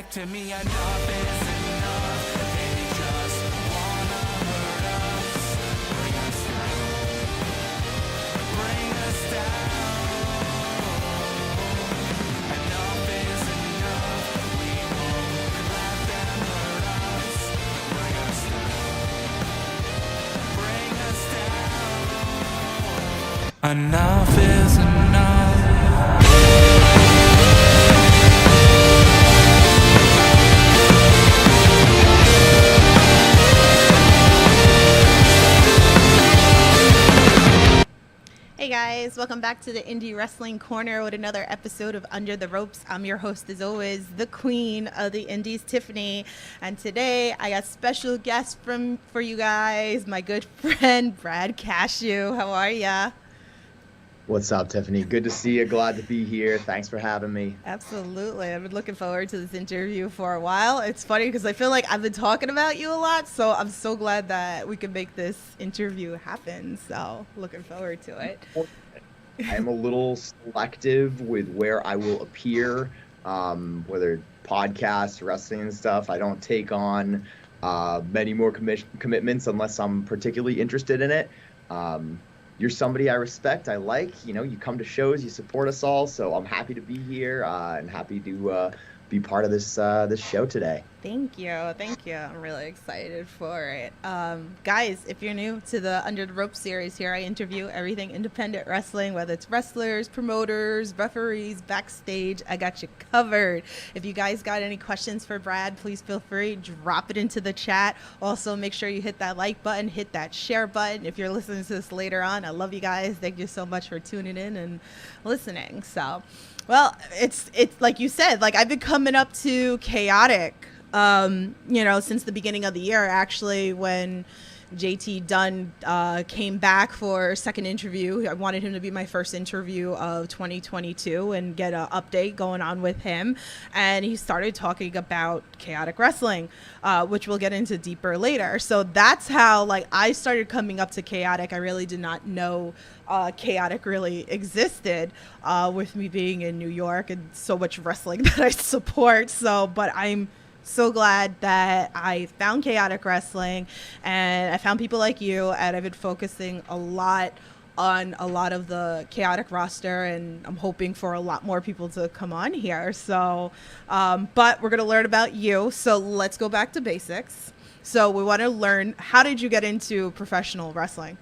back to me. Enough is enough. They just wanna hurt us. Bring us down. Bring us down. Enough is enough. We won't let them hurt us. Bring us down. Bring us down. Enough is enough. Hey guys, welcome back to the Indie Wrestling Corner with another episode of Under the Ropes. I'm your host as always, the queen of the indies, Tiffany. And today I got special guest for you guys, my good friend, Brad Cashew. How are ya? What's up, Tiffany? Good to see you. Glad to be here. Thanks for having me. Absolutely. I've been looking forward to this interview for a while. It's funny because I feel like I've been talking about you a lot, so I'm so glad that we can make this interview happen. So looking forward to it. I am a little selective with where I will appear, whether podcasts, wrestling and stuff. I don't take on many more commitments unless I'm particularly interested in it. You're somebody I respect, I like. You know, you come to shows, you support us all, so I'm happy to be here and happy to be part of this show today. Thank you. I'm really excited for it. Guys, if you're new to the Under the Rope series, here I interview everything independent wrestling, whether it's wrestlers, promoters, referees, backstage. I got you covered. If you guys got any questions for Brad, please feel free, drop it into the chat. Also, make sure you hit that like button, hit that share button. If you're listening to this later on, I love you guys. Thank you so much for tuning in and listening. So, well, it's like you said, like I've been coming up to Chaotic, since the beginning of the year, actually, when JT Dunn came back for a second interview. I wanted him to be my first interview of 2022 and get an update going on with him. And he started talking about Chaotic Wrestling, which we'll get into deeper later. So that's how, like, I started coming up to Chaotic. I really did not know Chaotic really existed, with me being in New York and so much wrestling that I support. But I'm so glad that I found Chaotic Wrestling and I found people like you, and I've been focusing a lot on a lot of the Chaotic roster, and I'm hoping for a lot more people to come on here. So, but we're going to learn about you. So let's go back to basics. So we want to learn, how did you get into professional wrestling?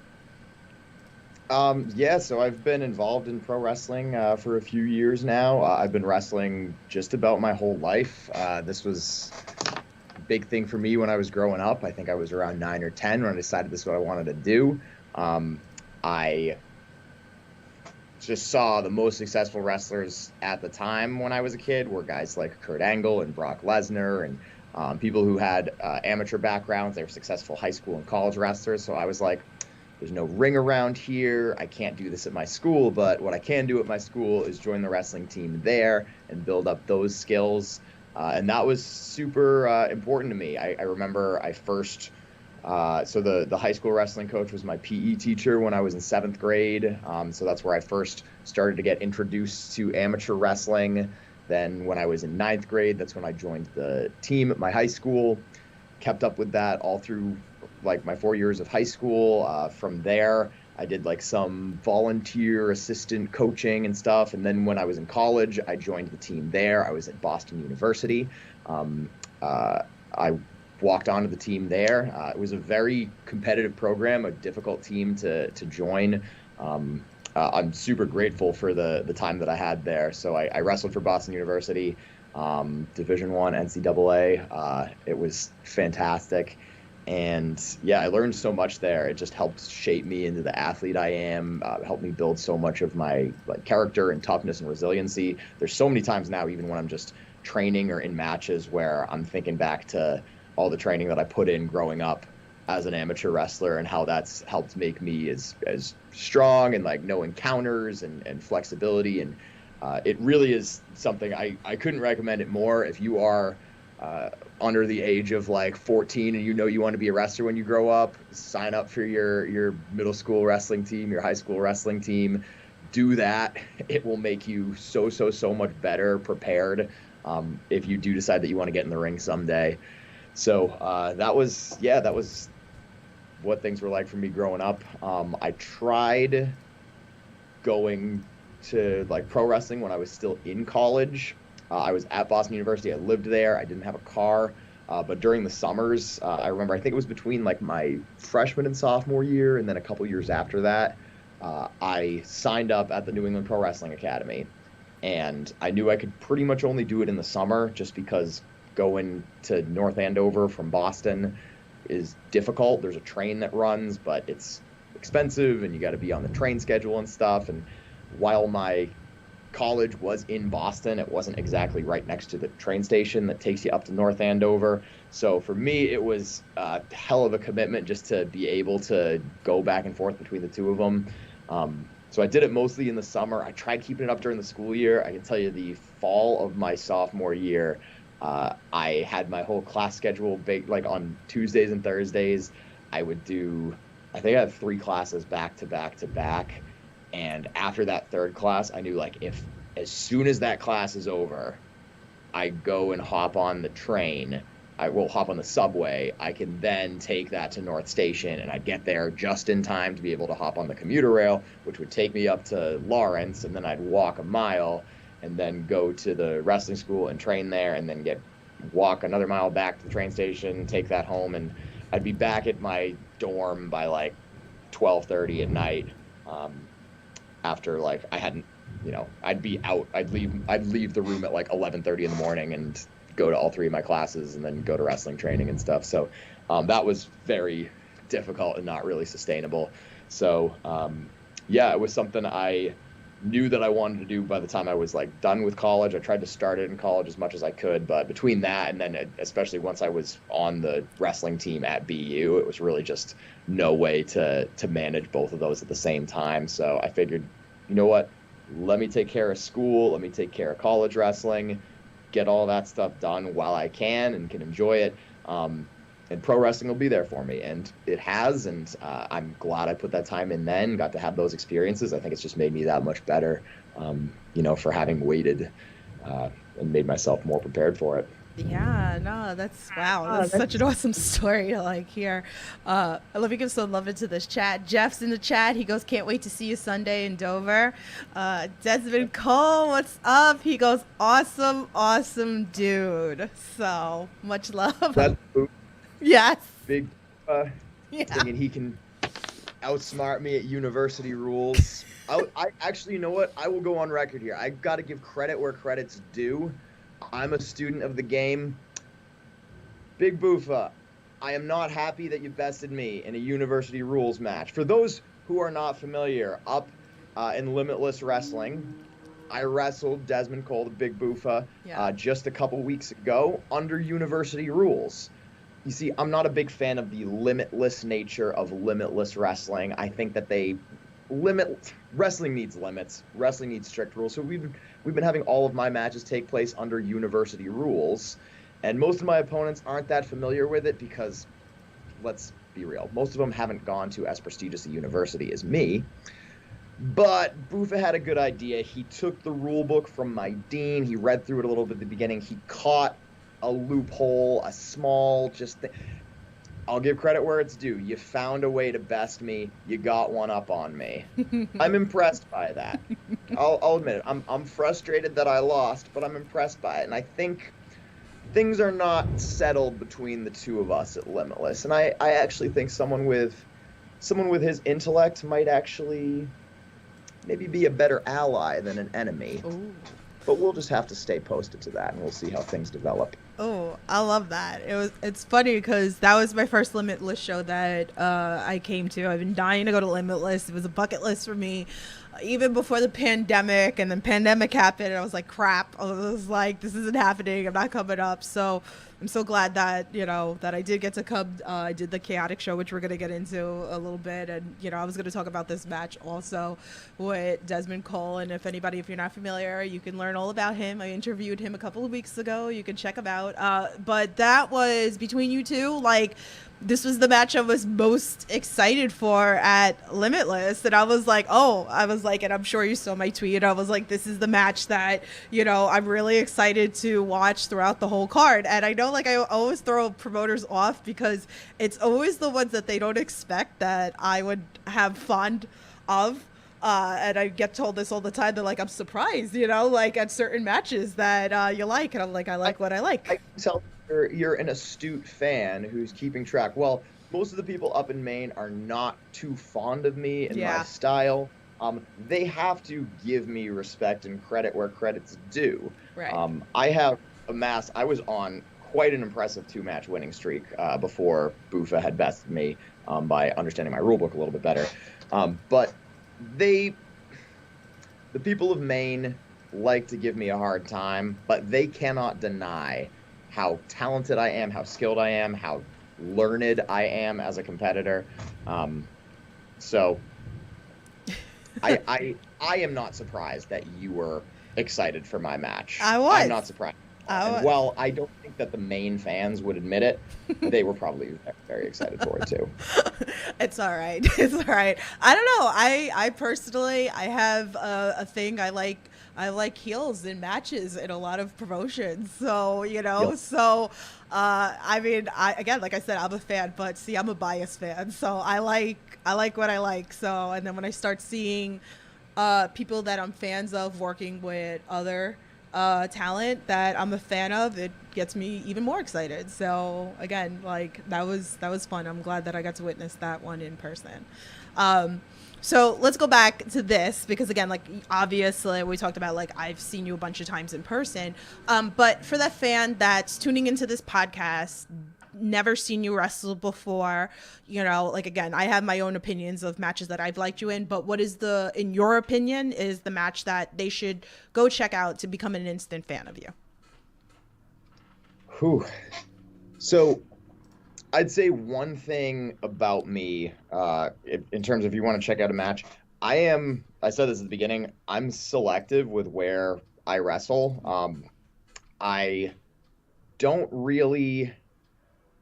So I've been involved in pro wrestling for a few years now. I've been wrestling just about my whole life. This was a big thing for me when I was growing up. I think I was around 9 or 10 when I decided this is what I wanted to do. I just saw the most successful wrestlers at the time when I was a kid were guys like Kurt Angle and Brock Lesnar and people who had amateur backgrounds. They were successful high school and college wrestlers. So I was like, there's no ring around here. I can't do this at my school, but what I can do at my school is join the wrestling team there and build up those skills. And that was super important to me. I remember I first, the high school wrestling coach was my PE teacher when I was in 7th grade. So that's where I first started to get introduced to amateur wrestling. Then when I was in 9th grade, that's when I joined the team at my high school. Kept up with that all through like my 4 years of high school. From there, I did like some volunteer assistant coaching and stuff. And then when I was in college, I joined the team there. I was at Boston University. I walked onto the team there. It was a very competitive program, a difficult team to join. I'm super grateful for the time that I had there. So I wrestled for Boston University, Division I NCAA. It was fantastic. And yeah, I learned so much there. It just helped shape me into the athlete I am, helped me build so much of my character and toughness and resiliency. There's so many times now, even when I'm just training or in matches, where I'm thinking back to all the training that I put in growing up as an amateur wrestler and how that's helped make me as strong and like knowing counters and flexibility. And it really is something I couldn't recommend it more. If you are under the age of like 14 and you want to be a wrestler when you grow up, sign up for your middle school wrestling team, your high school wrestling team. do that. It will make you so much better prepared if you do decide that you want to get in the ring someday. So that was what things were like for me growing up. I tried going to like pro wrestling when I was still in college. I was at Boston University. I lived there. I didn't have a car. But during the summers, I remember, I think it was between like my freshman and sophomore year, and then a couple years after that, I signed up at the New England Pro Wrestling Academy. And I knew I could pretty much only do it in the summer just because going to North Andover from Boston is difficult. There's a train that runs, but it's expensive and you got to be on the train schedule and stuff. And while my college was in Boston, it wasn't exactly right next to the train station that takes you up to North Andover. So for me, it was a hell of a commitment just to be able to go back and forth between the two of them. So I did it mostly in the summer. I tried keeping it up during the school year. I can tell you the fall of my sophomore year, I had my whole class schedule baked, like on Tuesdays and Thursdays. I think I had 3 classes back to back to back. And after that third class, I knew like if as soon as that class is over, I go and hop on the train, I will hop on the subway, I can then take that to North Station and I'd get there just in time to be able to hop on the commuter rail, which would take me up to Lawrence, and then I'd walk a mile and then go to the wrestling school and train there, and then walk another mile back to the train station, take that home, and I'd be back at my dorm by like 12:30 at night. After like I hadn't, I'd be out. I'd leave the room at like 11:30 in the morning and go to all 3 of my classes and then go to wrestling training and stuff. So that was very difficult and not really sustainable. So it was something I knew that I wanted to do by the time I was like done with college. I tried to start it in college as much as I could, but between that and then especially once I was on the wrestling team at BU, it was really just no way to manage both of those at the same time. So I figured, you know what, let me take care of school, let me take care of college wrestling, get all that stuff done while I can and can enjoy it. And pro wrestling will be there for me, and it has, and I'm glad I put that time in then, got to have those experiences. I think it's just made me that much better, for having waited and made myself more prepared for it. Yeah, no, that's wow. That's such an awesome story to like hear. I love you give some love into this chat. Jeff's in the chat. He goes, can't wait to see you Sunday in Dover. Desmond Cole, what's up? He goes, awesome dude. So much love. That's yes. Big thinking he can outsmart me at university rules. I actually, you know what? I will go on record here. I got to give credit where credit's due. I'm a student of the game. Big Boofa, I am not happy that you bested me in a university rules match. For those who are not familiar, up in Limitless Wrestling, I wrestled Desmond Cole, the Big Boofa, just a couple weeks ago under university rules. You see, I'm not a big fan of the limitless nature of Limitless Wrestling. I think that wrestling needs limits. Wrestling needs strict rules. So we've been having all of my matches take place under university rules, and most of my opponents aren't that familiar with it because, let's be real, most of them haven't gone to as prestigious a university as me. But Boofa had a good idea. He took the rule book from my dean. He read through it a little bit at the beginning. He caught a loophole, a small thing. I'll give credit where it's due. You found a way to best me. You got one up on me. I'm impressed by that. I'll admit it. I'm frustrated that I lost, but I'm impressed by it. And I think things are not settled between the two of us at Limitless. And I actually think someone with his intellect might actually maybe be a better ally than an enemy. Ooh. But we'll just have to stay posted to that, and we'll see how things develop. Oh, I love that. It's funny because that was my first Limitless show that I came to. I've been dying to go to Limitless. It was a bucket list for me, even before the pandemic. And then pandemic happened, and I was like, crap. I was like, this isn't happening. I'm not coming up. So I'm so glad that, that I did get to come. I did the Chaotic show, which we're going to get into a little bit. And, I was going to talk about this match also with Desmond Cole. And if you're not familiar, you can learn all about him. I interviewed him a couple of weeks ago. You can check him out. But that was between you two, this was the match I was most excited for at Limitless. And I was like, and I'm sure you saw my tweet. I was like, this is the match that, I'm really excited to watch throughout the whole card. And I know, I always throw promoters off because it's always the ones that they don't expect that I would have fun of. And I get told this all the time. They're like, I'm surprised, at certain matches that you like. And I'm like, I like what I like. I can tell you're an astute fan who's keeping track. Well, most of the people up in Maine are not too fond of me and my style. They have to give me respect and credit where credit's due. Right. I was on quite an impressive 2-match winning streak before Bufa had bested me by understanding my rulebook a little bit better. But the people of Maine like to give me a hard time, but they cannot deny how talented I am, how skilled I am, how learned I am as a competitor. So I am not surprised that you were excited for my match. I was. I'm not surprised. Well, I don't think that the Maine fans would admit it. They were probably very excited for it too. It's all right. It's all right. I don't know. I personally, I have a thing. I like heels in matches in a lot of promotions. So, I mean, again, like I said, I'm a fan, but see, I'm a biased fan. So I like what I like. So, and then when I start seeing people that I'm fans of working with other talent that I'm a fan of, it gets me even more excited. So again, that was fun. I'm glad that I got to witness that one in person. So let's go back to this because again, obviously we talked about I've seen you a bunch of times in person, but for that fan that's tuning into this podcast, never seen you wrestle before, again, I have my own opinions of matches that I've liked you in, but what is in your opinion, is the match that they should go check out to become an instant fan of you? Whew. So I'd say one thing about me, in terms of if you want to check out a match, I said this at the beginning, I'm selective with where I wrestle.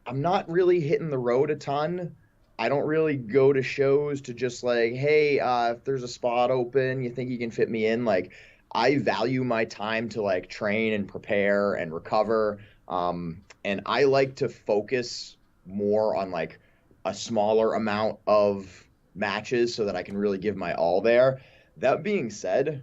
I'm not really hitting the road a ton. I don't really go to shows to just hey, if there's a spot open, you think you can fit me in? I value my time to train and prepare and recover. And I like to focus more on a smaller amount of matches so that I can really give my all there. That being said,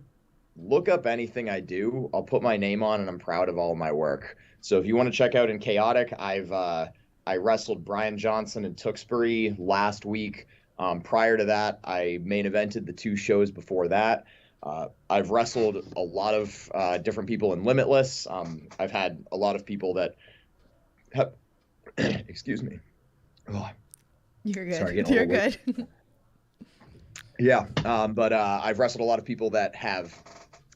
look up anything I do. I'll put my name on and I'm proud of all of my work. So if you want to check out in Chaotic, I wrestled Brian Johnson in Tewksbury last week. Prior to that, I main evented the 2 shows before that. I've wrestled a lot of different people in Limitless. I've had a lot of people that have, excuse me. Oh, you're good. Sorry, you're good. Yeah, but I've wrestled a lot of people that have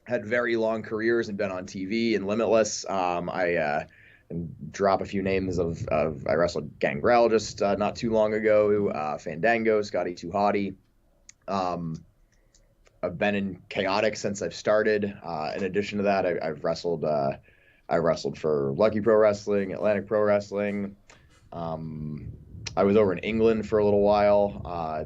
had very long careers and been on TV and Limitless. And drop a few names of I wrestled Gangrel just not too long ago, Fandango, Scotty Too Hottie. I've been in Chaotic since I've started. In addition to that, I've wrestled. I wrestled for Lucky Pro Wrestling, Atlantic Pro Wrestling. I was over in England for a little while,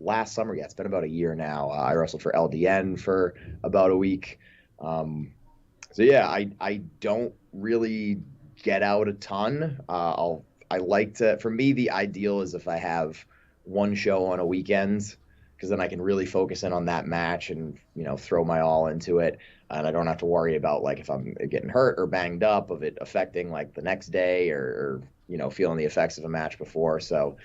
last summer. Yeah, it's been about a year now. I wrestled for LDN for about a week. So yeah, I don't really get out a ton. I like to, for me, the ideal is if I have one show on a weekend, because then I can really focus in on that match and, throw my all into it. And I don't have to worry about if I'm getting hurt or banged up of it affecting the next day or feeling the effects of a match before. So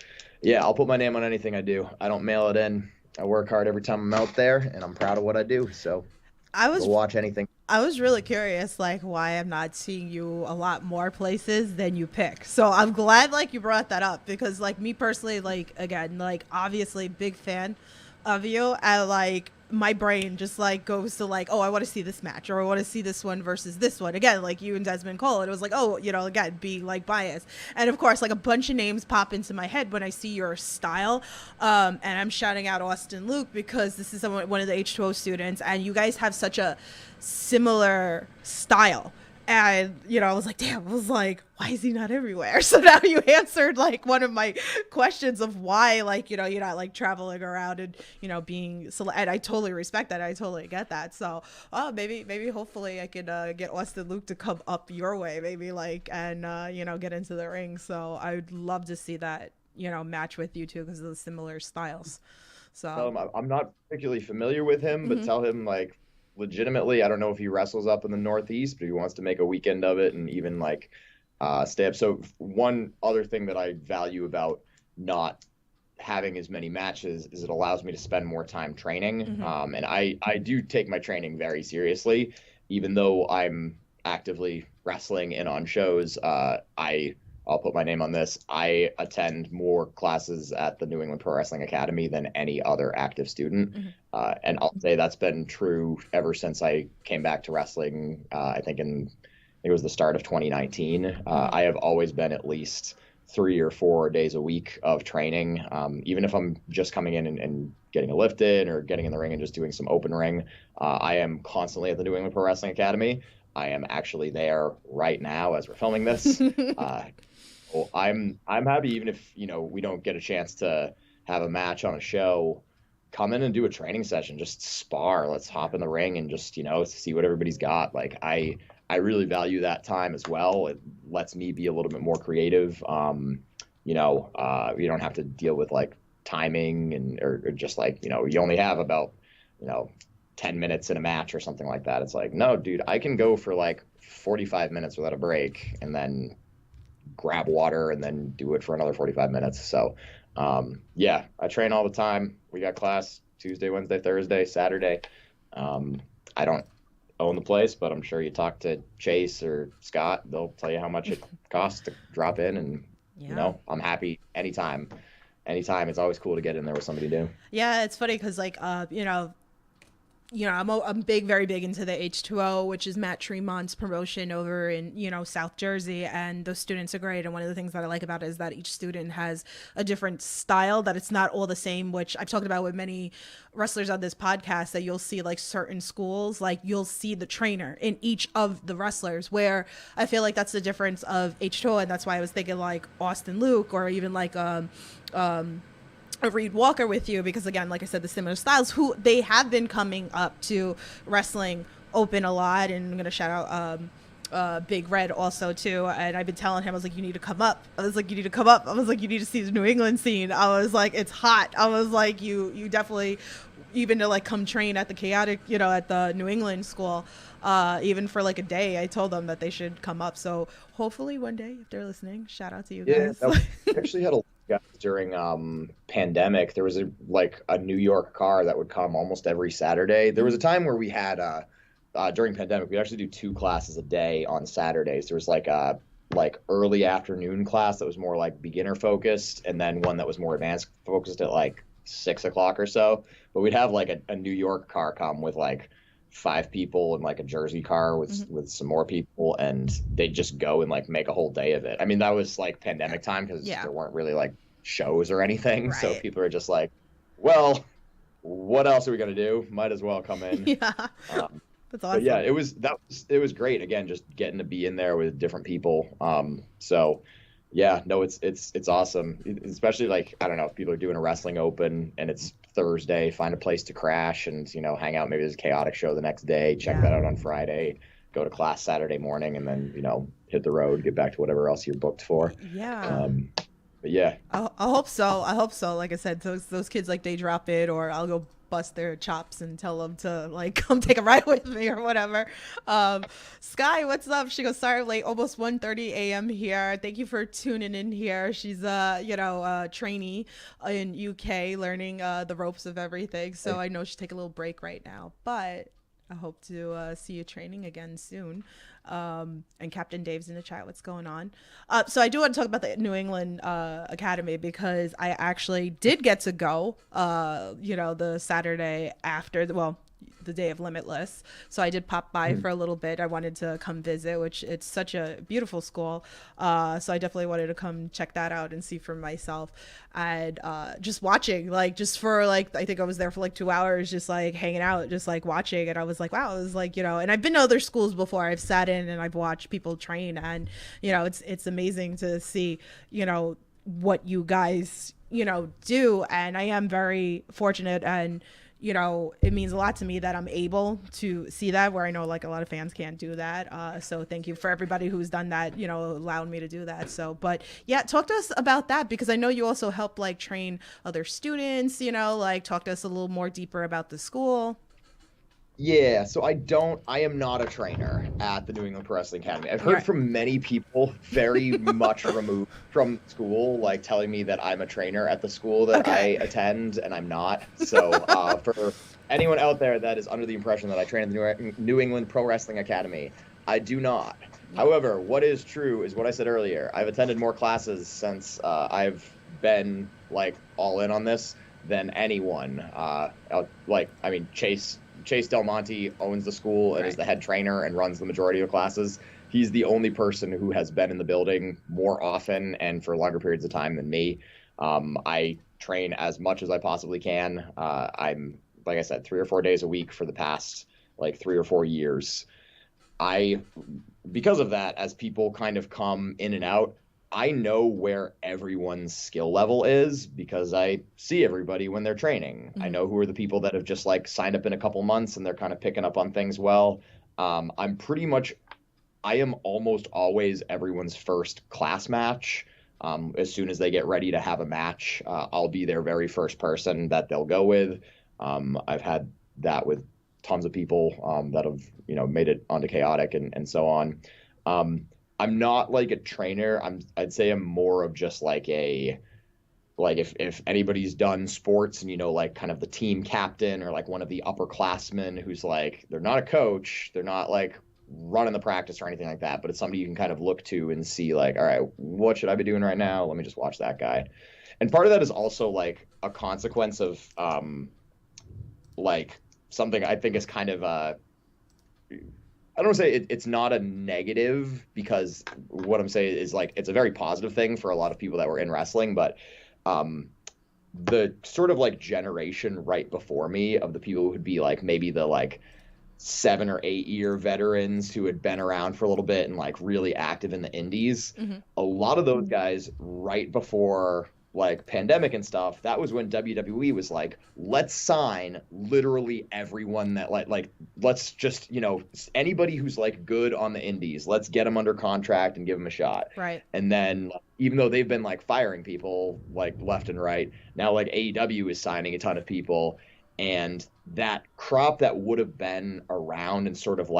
yeah, I'll put my name on anything I do. I don't mail it in. I work hard every time I'm out there and I'm proud of what I do. So we'll watch anything. I was really curious, why I'm not seeing you a lot more places than you pick. So I'm glad, you brought that up because, me personally, again, obviously big fan of you. And, my brain just like goes to like, oh, I want to see this match, or I want to see this one versus this one again, like you and Desmond Cole. And it was like, oh, you know, again, being like biased. And of course, like a bunch of names pop into my head when I see your style. And I'm shouting out Austin Luke because this is one of the H2O students, and you guys have such a similar style. And, you know, I was like, damn, I was like, why is he not everywhere? So now you answered like one of my questions of why, like, you know, you're not like traveling around and, you know, being, and I totally respect that. I totally get that. So, maybe hopefully I could get Austin Luke to come up your way, maybe like, and, you know, get into the ring. So I'd love to see that, you know, match with you two because of the similar styles. So I'm not particularly familiar with him, but tell him like, legitimately, I don't know if he wrestles up in the Northeast, but he wants to make a weekend of it and even like stay up. So one other thing that I value about not having as many matches is it allows me to spend more time training. And I do take my training very seriously, even though I'm actively wrestling and on shows. I'll put my name on this. I attend more classes at the New England Pro Wrestling Academy than any other active student. And I'll say that's been true ever since I came back to wrestling. I think it was the start of 2019. I have always been at least 3 or 4 days a week of training. Even if I'm just coming in and getting a lift in or getting in the ring and just doing some open ring, I am constantly at the New England Pro Wrestling Academy. I am actually there right now as we're filming this. Well, I'm happy even if, you know, we don't get a chance to have a match on a show, come in and do a training session, just spar. Let's hop in the ring and just, you know, see what everybody's got. Like I really value that time as well. It lets me be a little bit more creative. You know, you don't have to deal with like timing and or just like, you know, you only have about, you know, 10 minutes in a match or something like that. It's like, no, dude, I can go for like 45 minutes without a break and then grab water and then do it for another 45 minutes. So yeah, I train all the time. We got class Tuesday, Wednesday, Thursday, Saturday. I don't own the place, but I'm sure you talk to Chase or Scott, they'll tell you how much it costs to drop in, and you know, I'm happy anytime. It's always cool to get in there with somebody new. Yeah, it's funny because like I'm very big into the H2O, which is Matt Tremont's promotion over in, you know, South Jersey, and those students are great. And one of the things that I like about it is that each student has a different style, that it's not all the same, which I've talked about with many wrestlers on this podcast, that you'll see like certain schools, like you'll see the trainer in each of the wrestlers, where I feel like that's the difference of H2O. And that's why I was thinking like Austin Luke, or even like, a Reed Walker with you, because again, like I said, the similar styles, who they have been coming up to wrestling open a lot. And I'm going to shout out Big Red also too. And I've been telling him, I was like, you need to come up. I was like, you need to come up. I was like, you need to see the New England scene. I was like, it's hot. I was like, you definitely, even to like come train at the Chaotic, you know, at the New England school, even for like a day. I told them that they should come up. So hopefully one day, if they're listening, shout out to you guys. We actually had a during pandemic. There was a New York car that would come almost every Saturday. There was a time where we had during pandemic, we'd actually do 2 classes a day on Saturdays. There was like a early afternoon class that was more like beginner focused, and then one that was more advanced focused at like 6 o'clock or so. But we'd have like a New York car come with like 5 people and like a Jersey car with some more people, and they'd just go and like make a whole day of it. I mean, that was like pandemic time because there weren't really like shows or anything. Right. So people are just like, well, what else are we going to do? Might as well come in. Yeah. That's awesome. But yeah, it was great. Again, just getting to be in there with different people. So yeah, no, it's awesome. Especially like, I don't know, if people are doing a wrestling open and it's Thursday, find a place to crash and, you know, hang out. Maybe there's a Chaotic show the next day, check that out on Friday, go to class Saturday morning, and then, you know, hit the road, get back to whatever else you're booked for. Yeah. But yeah, I hope so. Like I said, those kids, like, they drop it, or I'll go bust their chops and tell them to like come take a ride with me or whatever. Sky, what's up? She goes, sorry I'm late, almost 1:30 a.m. here. Thank you for tuning in here. She's a trainee in UK learning the ropes of everything, so I know she'll take a little break right now, but I hope to see you training again soon. And Captain Dave's in the chat. What's going on? So I do want to talk about the New England Academy because I actually did get to go, the Saturday after, the day of Limitless. So I did pop by for a little bit. I wanted to come visit, which it's such a beautiful school. So I definitely wanted to come check that out and see for myself. And just watching, just for I think I was there for 2 hours, just hanging out, just watching. And I was like, wow, it was and I've been to other schools before. I've sat in and I've watched people train, and it's amazing to see what you guys do. And I am very fortunate, and it means a lot to me that I'm able to see that, where I know a lot of fans can't do that. So thank you for everybody who's done that, allowed me to do that. So, but yeah, talk to us about that, because I know you also help train other students, talk to us a little more deeper about the school. Yeah, so I am not a trainer at the New England Pro Wrestling Academy. I've heard from many people very much removed from school, telling me that I'm a trainer at the school that I attend, and I'm not. So for anyone out there that is under the impression that I train at the New England Pro Wrestling Academy, I do not. However, what is true is what I said earlier. I've attended more classes since I've been all in on this than anyone. Chase Del Monte owns the school and is the head trainer and runs the majority of classes. He's the only person who has been in the building more often and for longer periods of time than me. I train as much as I possibly can. I'm, like I said, 3 or 4 days a week for the past 3 or 4 years. Because of that, as people kind of come in and out, I know where everyone's skill level is because I see everybody when they're training. I know who are the people that have just signed up in a couple months and they're kind of picking up on things well. I am almost always everyone's first class match. As soon as they get ready to have a match, I'll be their very first person that they'll go with. I've had that with tons of people that have, made it onto Chaotic and so on. I'm not a trainer. I'd say I'm more of just if anybody's done sports and kind of the team captain or one of the upperclassmen who's they're not a coach, they're not running the practice or anything like that, but it's somebody you can kind of look to and see all right, what should I be doing right now? Let me just watch that guy. And part of that is also a consequence of something I think is kind of I don't want to say it's not a negative, because what I'm saying is it's a very positive thing for a lot of people that were in wrestling, but the sort of generation right before me of the people who would be maybe the 7 or 8 year veterans who had been around for a little bit and really active in the indies, a lot of those guys right before pandemic and stuff, that was when WWE was let's sign literally everyone that let's just anybody who's good on the indies, let's get them under contract and give them a shot. Right. And then even though they've been firing people left and right, now AEW is signing a ton of people, and that crop that would have been around and sort of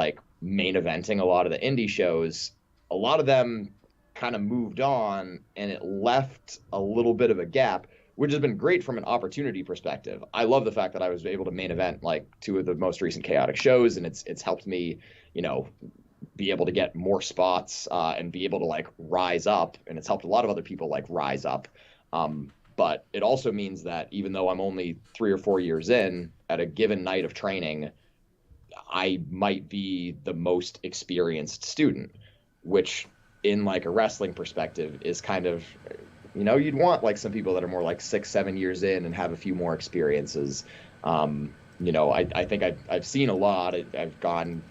main eventing a lot of the indie shows, a lot of them kind of moved on, and it left a little bit of a gap, which has been great from an opportunity perspective. I love the fact that I was able to main event 2 of the most recent Chaotic shows, and it's helped me, be able to get more spots and be able to rise up, and it's helped a lot of other people rise up. But it also means that even though I'm only 3 or 4 years in, at a given night of training, I might be the most experienced student, which in a wrestling perspective is kind of, you'd want some people that are more 6-7 years in and have a few more experiences. I think I've seen a lot. I've gone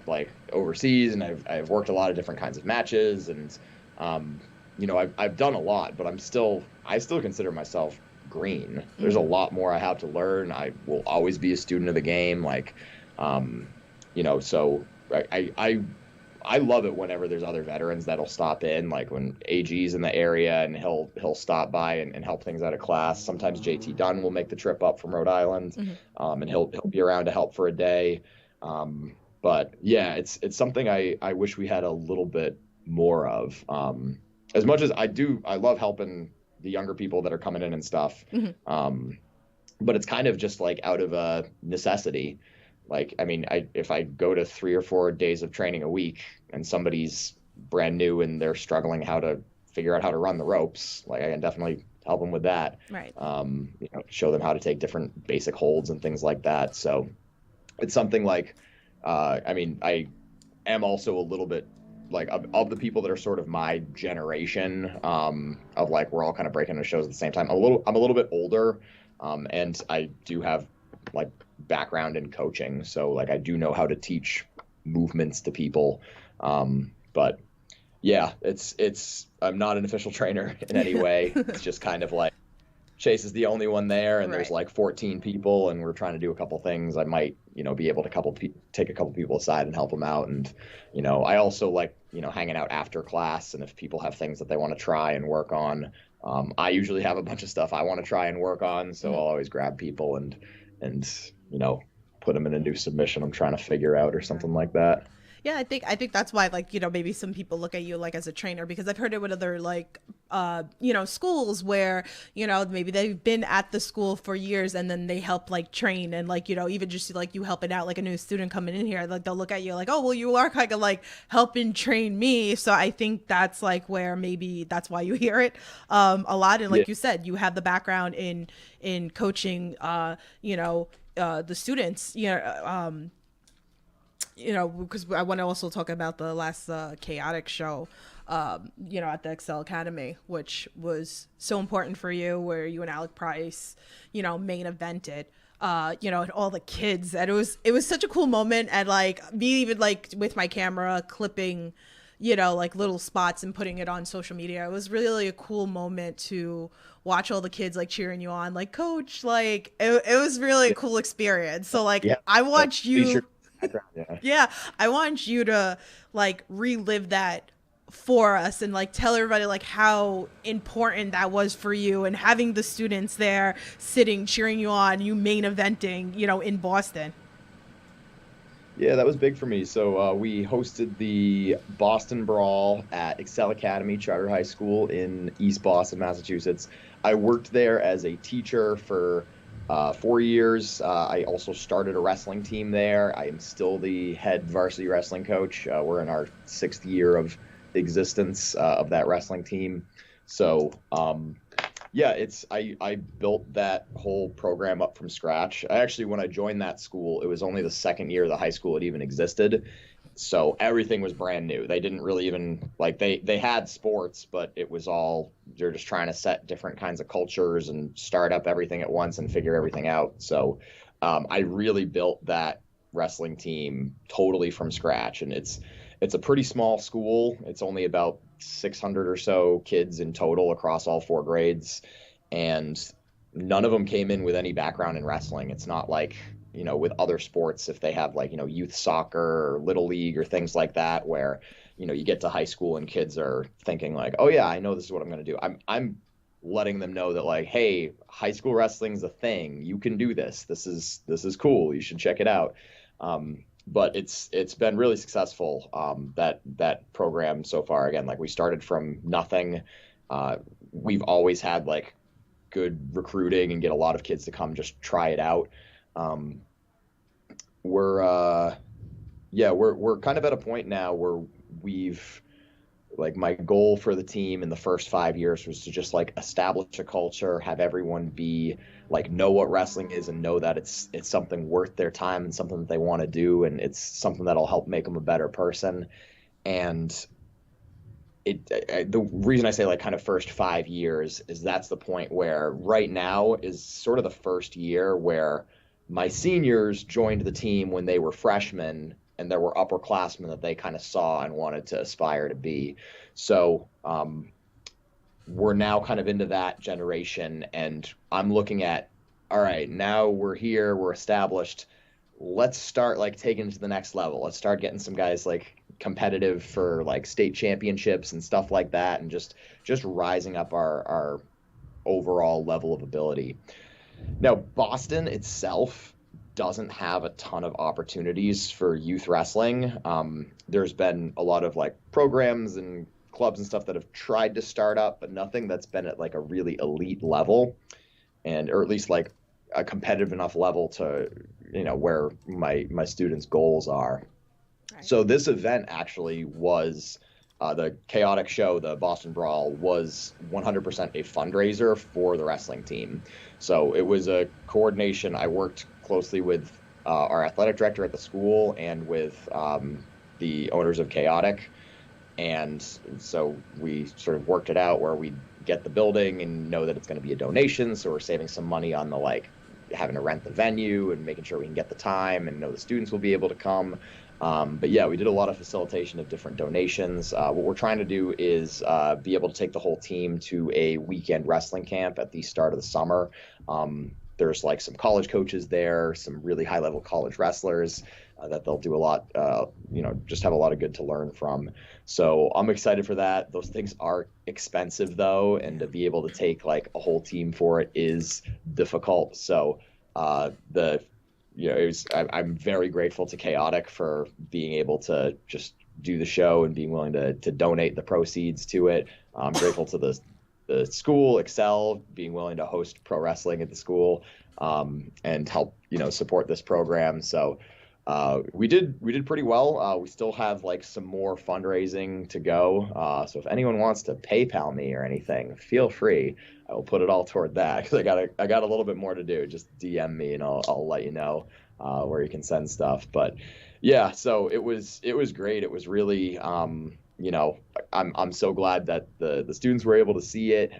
overseas, and I've worked a lot of different kinds of matches, and I've done a lot, but I still consider myself green. There's a lot more I have to learn. I will always be a student of the game. So I love it whenever there's other veterans that'll stop in, when AG's in the area and he'll stop by and help things out of class. Sometimes JT Dunn will make the trip up from Rhode Island, and he'll be around to help for a day. But yeah, it's something I wish we had a little bit more of. As much as I love helping the younger people that are coming in and stuff. But it's kind of just out of a necessity. Like, I mean, if I go to 3 or 4 days of training a week and somebody's brand new and they're struggling how to figure out how to run the ropes, like I can definitely help them with that. Right. Show them how to take different basic holds and things like that. So it's something like, I mean, I am also a little bit like of the people that are sort of my generation, of like, we're all kind of breaking into shows at the same time. I'm a little bit older, and I do have like background in coaching. So like, I do know how to teach movements to people. But yeah, I'm not an official trainer in any way. It's just kind of like, Chase is the only one there, and there's like 14 people, and we're trying to do a couple things. I might, be able to take a couple people aside and help them out. And, I also like, hanging out after class. And if people have things that they want to try and work on, I usually have a bunch of stuff I want to try and work on. So I'll always grab people and, put them in a new submission I'm trying to figure out or something like that. Yeah, I think that's why, like, maybe some people look at you like as a trainer, because I've heard it with other like schools where, maybe they've been at the school for years and then they help like train, and like, even just like you helping out like a new student coming in here, like they'll look at you like, oh, well, you are kind of like helping train me. So I think that's like where maybe that's why you hear it a lot. And like you said, you have the background in coaching the students, because I want to also talk about the last chaotic show, at the Excel Academy, which was so important for you, where you and Alec Price, main evented, and all the kids. And it was such a cool moment. And like me, even like with my camera clipping, like little spots and putting it on social media. It was really a cool moment to watch all the kids like cheering you on, like, coach, like it was really a cool experience. So like, I want you. Yeah, I want you to like relive that for us and like tell everybody like how important that was for you, and having the students there sitting cheering you on, you main eventing, in Boston. Yeah, that was big for me. So we hosted the Boston Brawl at Excel Academy Charter High School in East Boston, Massachusetts. I worked there as a teacher for 4 years. I also started a wrestling team there. I am still the head varsity wrestling coach. We're in our 6th year of existence of that wrestling team. So I built that whole program up from scratch. When I joined that school, it was only the 2nd year the high school had even existed. So everything was brand new. They didn't really even like, they had sports, but it was all, they're just trying to set different kinds of cultures and start up everything at once and figure everything out. So I really built that wrestling team totally from scratch. And it's a pretty small school. It's only about 600 or so kids in total across all 4 grades. And none of them came in with any background in wrestling. It's not like, with other sports, if they have like, youth soccer or little league or things like that, where, you get to high school and kids are thinking like, oh yeah, I know this is what I'm going to do. I'm letting them know that like, hey, high school wrestling is a thing. You can do this. This is cool. You should check it out. But it's been really successful, that program so far. Again, like we started from nothing. We've always had like good recruiting and get a lot of kids to come just try it out. We're kind of at a point now where we've, like, my goal for the team in the first 5 years was to just like establish a culture, have everyone be like, know what wrestling is and know that it's something worth their time and something that they want to do. And it's something that'll help make them a better person. And the reason I say like kind of first 5 years is that's the point where right now is sort of the first year where my seniors joined the team when they were freshmen, and there were upperclassmen that they kind of saw and wanted to aspire to be. So we're now kind of into that generation, and I'm looking at, all right, now we're here, we're established. Let's start like taking it to the next level. Let's start getting some guys like competitive for like state championships and stuff like that, and just rising up our overall level of ability. Now, Boston itself doesn't have a ton of opportunities for youth wrestling. There's been a lot of like programs and clubs and stuff that have tried to start up, but nothing that's been at like a really elite level, or at least like a competitive enough level to where my students' goals are. Right. So this event actually was the Chaotic show, the Boston Brawl, was 100% a fundraiser for the wrestling team. So it was a coordination. I worked closely with our athletic director at the school and with the owners of Chaotic. And so we sort of worked it out where we get the building and know that it's going to be a donation. So we're saving some money on the having to rent the venue and making sure we can get the time and know the students will be able to come. But yeah, we did a lot of facilitation of different donations. What we're trying to do is be able to take the whole team to a weekend wrestling camp at the start of the summer. There's some college coaches there, some really high level college wrestlers that they'll do a lot, just have a lot of good to learn from. So I'm excited for that. Those things are expensive though, and to be able to take a whole team for it is difficult. So I'm very grateful to Chaotic for being able to just do the show and being willing to donate the proceeds to it. I'm grateful to the school, Excel, being willing to host pro wrestling at the school and help support this program. So we did pretty well. We still have some more fundraising to go. So if anyone wants to PayPal me or anything, feel free. I will put it all toward that because I got a little bit more to do. Just DM me and I'll let you know where you can send stuff. But yeah, so it was great. It was really I'm so glad that the students were able to see it.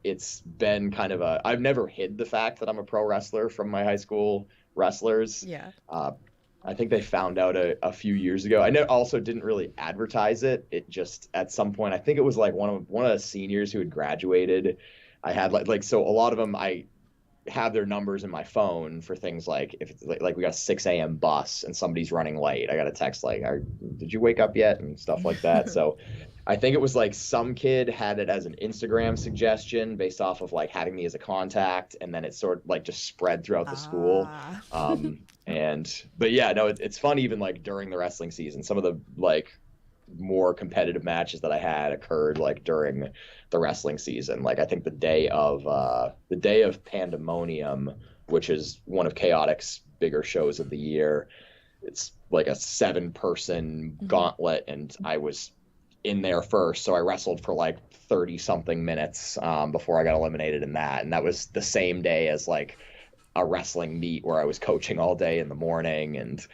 It's been kind of I've never hid the fact that I'm a pro wrestler from my high school wrestlers. Yeah. I think they found out a few years ago. I also didn't really advertise it. It just at some point, I think it was one of the seniors who had graduated. I had so a lot of them I have their numbers in my phone for things like if it's we got a 6 a.m. bus and somebody's running late. I got a text did you wake up yet and stuff like that. So I think it was like some kid had it as an Instagram suggestion based off of like having me as a contact, and then it sort of like just spread throughout the school. But yeah, no, it's fun even like during the wrestling season. Some of the like more competitive matches that I had occurred like during the wrestling season. Like I think the day of Pandemonium, which is one of Chaotic's bigger shows of the year, it's like a 7-person gauntlet, and I was in there first, so I wrestled for like 30 something minutes before I got eliminated in that. And that was the same day as like a wrestling meet where I was coaching all day in the morning. And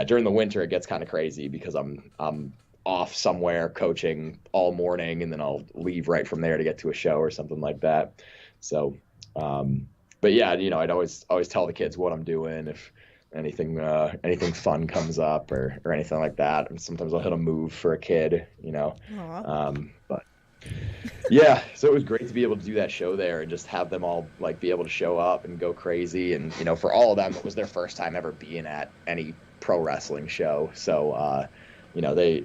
during the winter it gets kind of crazy because I'm off somewhere coaching all morning, and then I'll leave right from there to get to a show or something like that. So but yeah, I'd always tell the kids what I'm doing if anything fun comes up or anything like that. And sometimes I'll hit a move for a kid, but yeah, so it was great to be able to do that show there and just have them all like be able to show up and go crazy. And for all of them, it was their first time ever being at any pro wrestling show. So they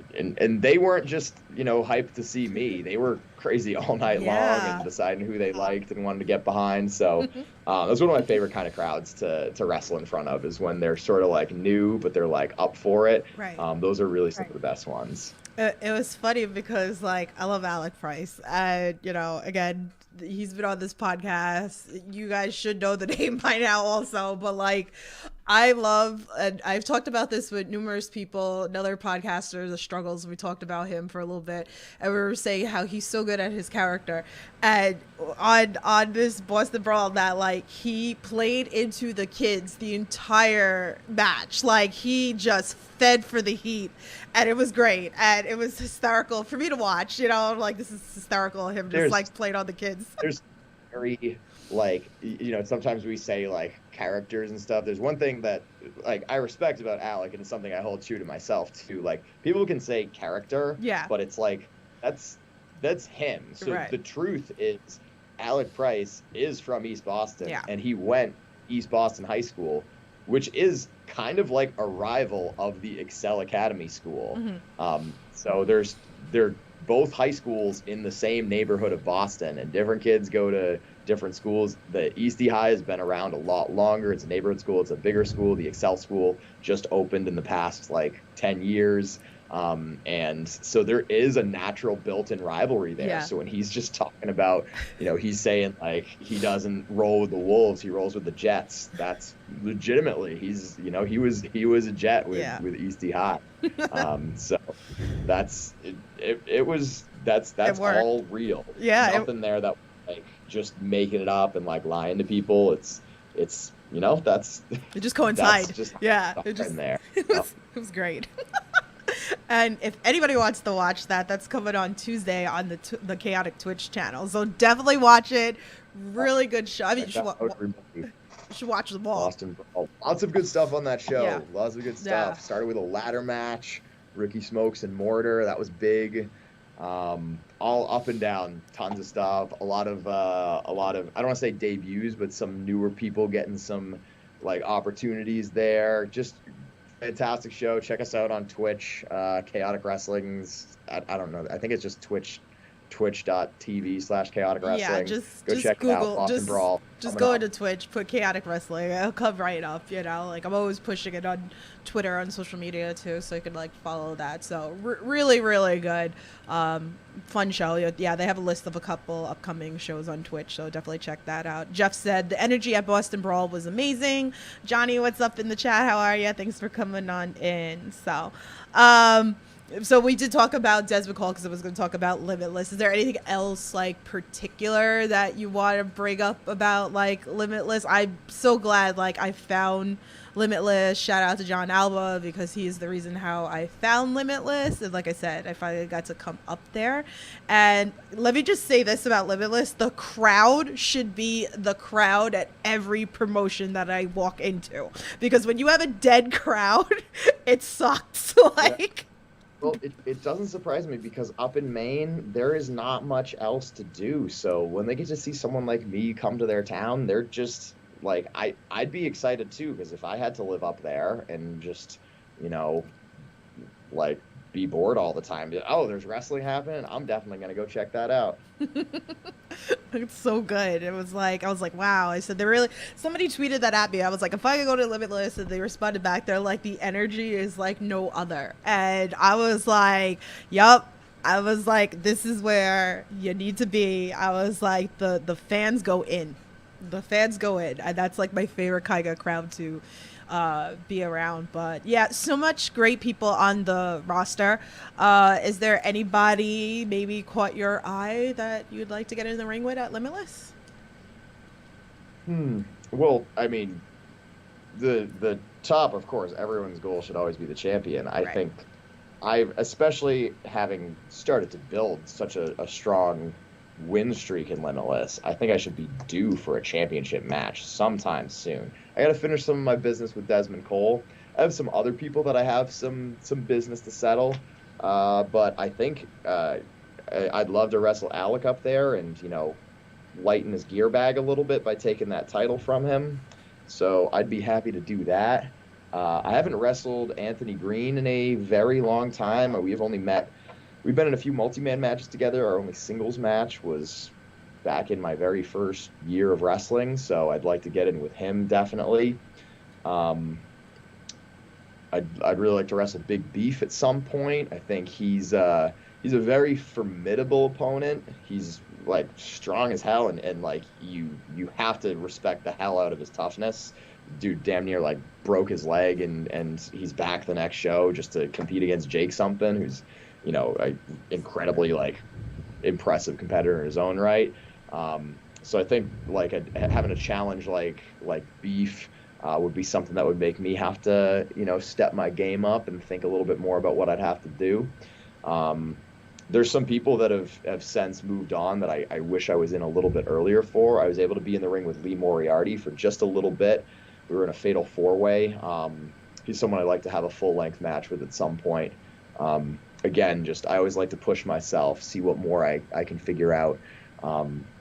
weren't just hyped to see me. They were crazy all night long and deciding who they liked and wanted to get behind. So that's one of my favorite kind of crowds to wrestle in front of, is when they're sort of like new but they're like up for it. Right. Those are really some of the best ones. It was funny because like I love Alec Price, and again, he's been on this podcast. You guys should know the name by now also, but like I love, and I've talked about this with numerous people, another podcaster, The Struggles. We talked about him for a little bit, and we were saying how he's so good at his character. And on this Boston Brawl, that like he played into the kids the entire match. Like he just fed for the heat, and it was great, and it was hysterical for me to watch. Like this is hysterical. Him just like playing on the kids. There's very like sometimes we say like characters and stuff. There's one thing that like I respect about Alec, and it's something I hold true to myself too. Like people can say character, but it's like that's him. So the truth is Alec Price is from East Boston, and he went East Boston High School, which is kind of like a rival of the Excel Academy school. So they're both high schools in the same neighborhood of Boston, and different kids go to different schools. The Eastie High has been around a lot longer. It's a neighborhood school. It's a bigger school. The Excel school just opened in the past like 10 years. And so there is a natural built-in rivalry there. Yeah. So when he's just talking about, he's saying like he doesn't roll with the Wolves, he rolls with the Jets. That's legitimately he was a Jet with Eastie High. So that's that's all real. Yeah, nothing there that like just making it up and like lying to people. It's that's it just coincide. Just it just in there. It was great. And if anybody wants to watch that, that's coming on Tuesday on the Chaotic Twitch channel. So definitely watch it. Really good show. I mean, you should watch them all. Boston Brawl. Lots of good stuff on that show. Yeah. Lots of good stuff. Yeah. Started with a ladder match, Ricky Smokes and Mortar. That was big. All up and down, tons of stuff. A lot of I don't want to say debuts, but some newer people getting some like opportunities there. Just fantastic show. Check us out on Twitch. Chaotic Wrestling's. I don't know. I think it's just twitch.tv/chaotic wrestling. Yeah, just check Google, it out. Boston Brawl. Just go into Twitch, put Chaotic Wrestling. It'll come right up, Like, I'm always pushing it on Twitter, on social media, too, so you can, like, follow that. So, really, really good. Fun show. Yeah, they have a list of a couple upcoming shows on Twitch, so definitely check that out. Jeff said, the energy at Boston Brawl was amazing. Johnny, what's up in the chat? How are you? Thanks for coming on in. So we did talk about Des McCall because I was going to talk about Limitless. Is there anything else like particular that you want to bring up about like Limitless? I'm so glad like I found Limitless. Shout out to John Alba because he's the reason how I found Limitless. And like I said, I finally got to come up there. And let me just say this about Limitless. The crowd should be the crowd at every promotion that I walk into. Because when you have a dead crowd, it sucks. Like... Well, it doesn't surprise me because up in Maine, there is not much else to do. So when they get to see someone like me come to their town, they're just like, I'd be excited too, because if I had to live up there and just, like be bored all the time, there's wrestling happening, I'm definitely going to go check that out. It's so good. I was like, wow. I said, somebody tweeted that at me. I was like, if I could go to Limitless, and they responded back, they're like, the energy is like no other. And I was like, yup. I was like, this is where you need to be. I was like, the fans go in. The fans go in. And that's like my favorite kind of crowd to be around. But yeah, so much great people on the roster. Is there anybody maybe caught your eye that you'd like to get in the ring with at Limitless? Well, I mean, the top, of course, everyone's goal should always be the champion. Right. I think especially having started to build such a strong win streak in Limitless, I think I should be due for a championship match sometime soon. I got to finish some of my business with Desmond Cole. I have some other people that I have some business to settle, but I think I'd love to wrestle Alec up there and lighten his gear bag a little bit by taking that title from him. So I'd be happy to do that. I haven't wrestled Anthony Green in a very long time. We've been in a few multi-man matches together. Our only singles match was back in my very first year of wrestling, so I'd like to get in with him definitely. I'd really like to wrestle Big Beef at some point. I think he's a very formidable opponent. He's like strong as hell, and like you have to respect the hell out of his toughness. Dude damn near like broke his leg and he's back the next show just to compete against Jake something, who's an incredibly like impressive competitor in his own right. So I think like having a challenge like Beef would be something that would make me have to step my game up and think a little bit more about what I'd have to do. There's some people that have since moved on that I wish I was in a little bit earlier for. I was able to be in the ring with Lee Moriarty for just a little bit. We were in a fatal four-way. He's someone I'd like to have a full-length match with at some point. Again, I always like to push myself, see what more I can figure out.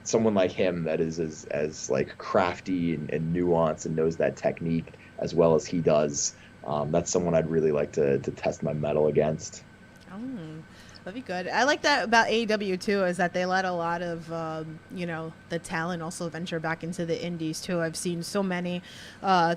Someone like him that is as like crafty and nuanced and knows that technique as well as he does. That's someone I'd really like to test my mettle against. That'd be good. I like that about AEW too, is that they let a lot of the talent also venture back into the indies too. I've seen so many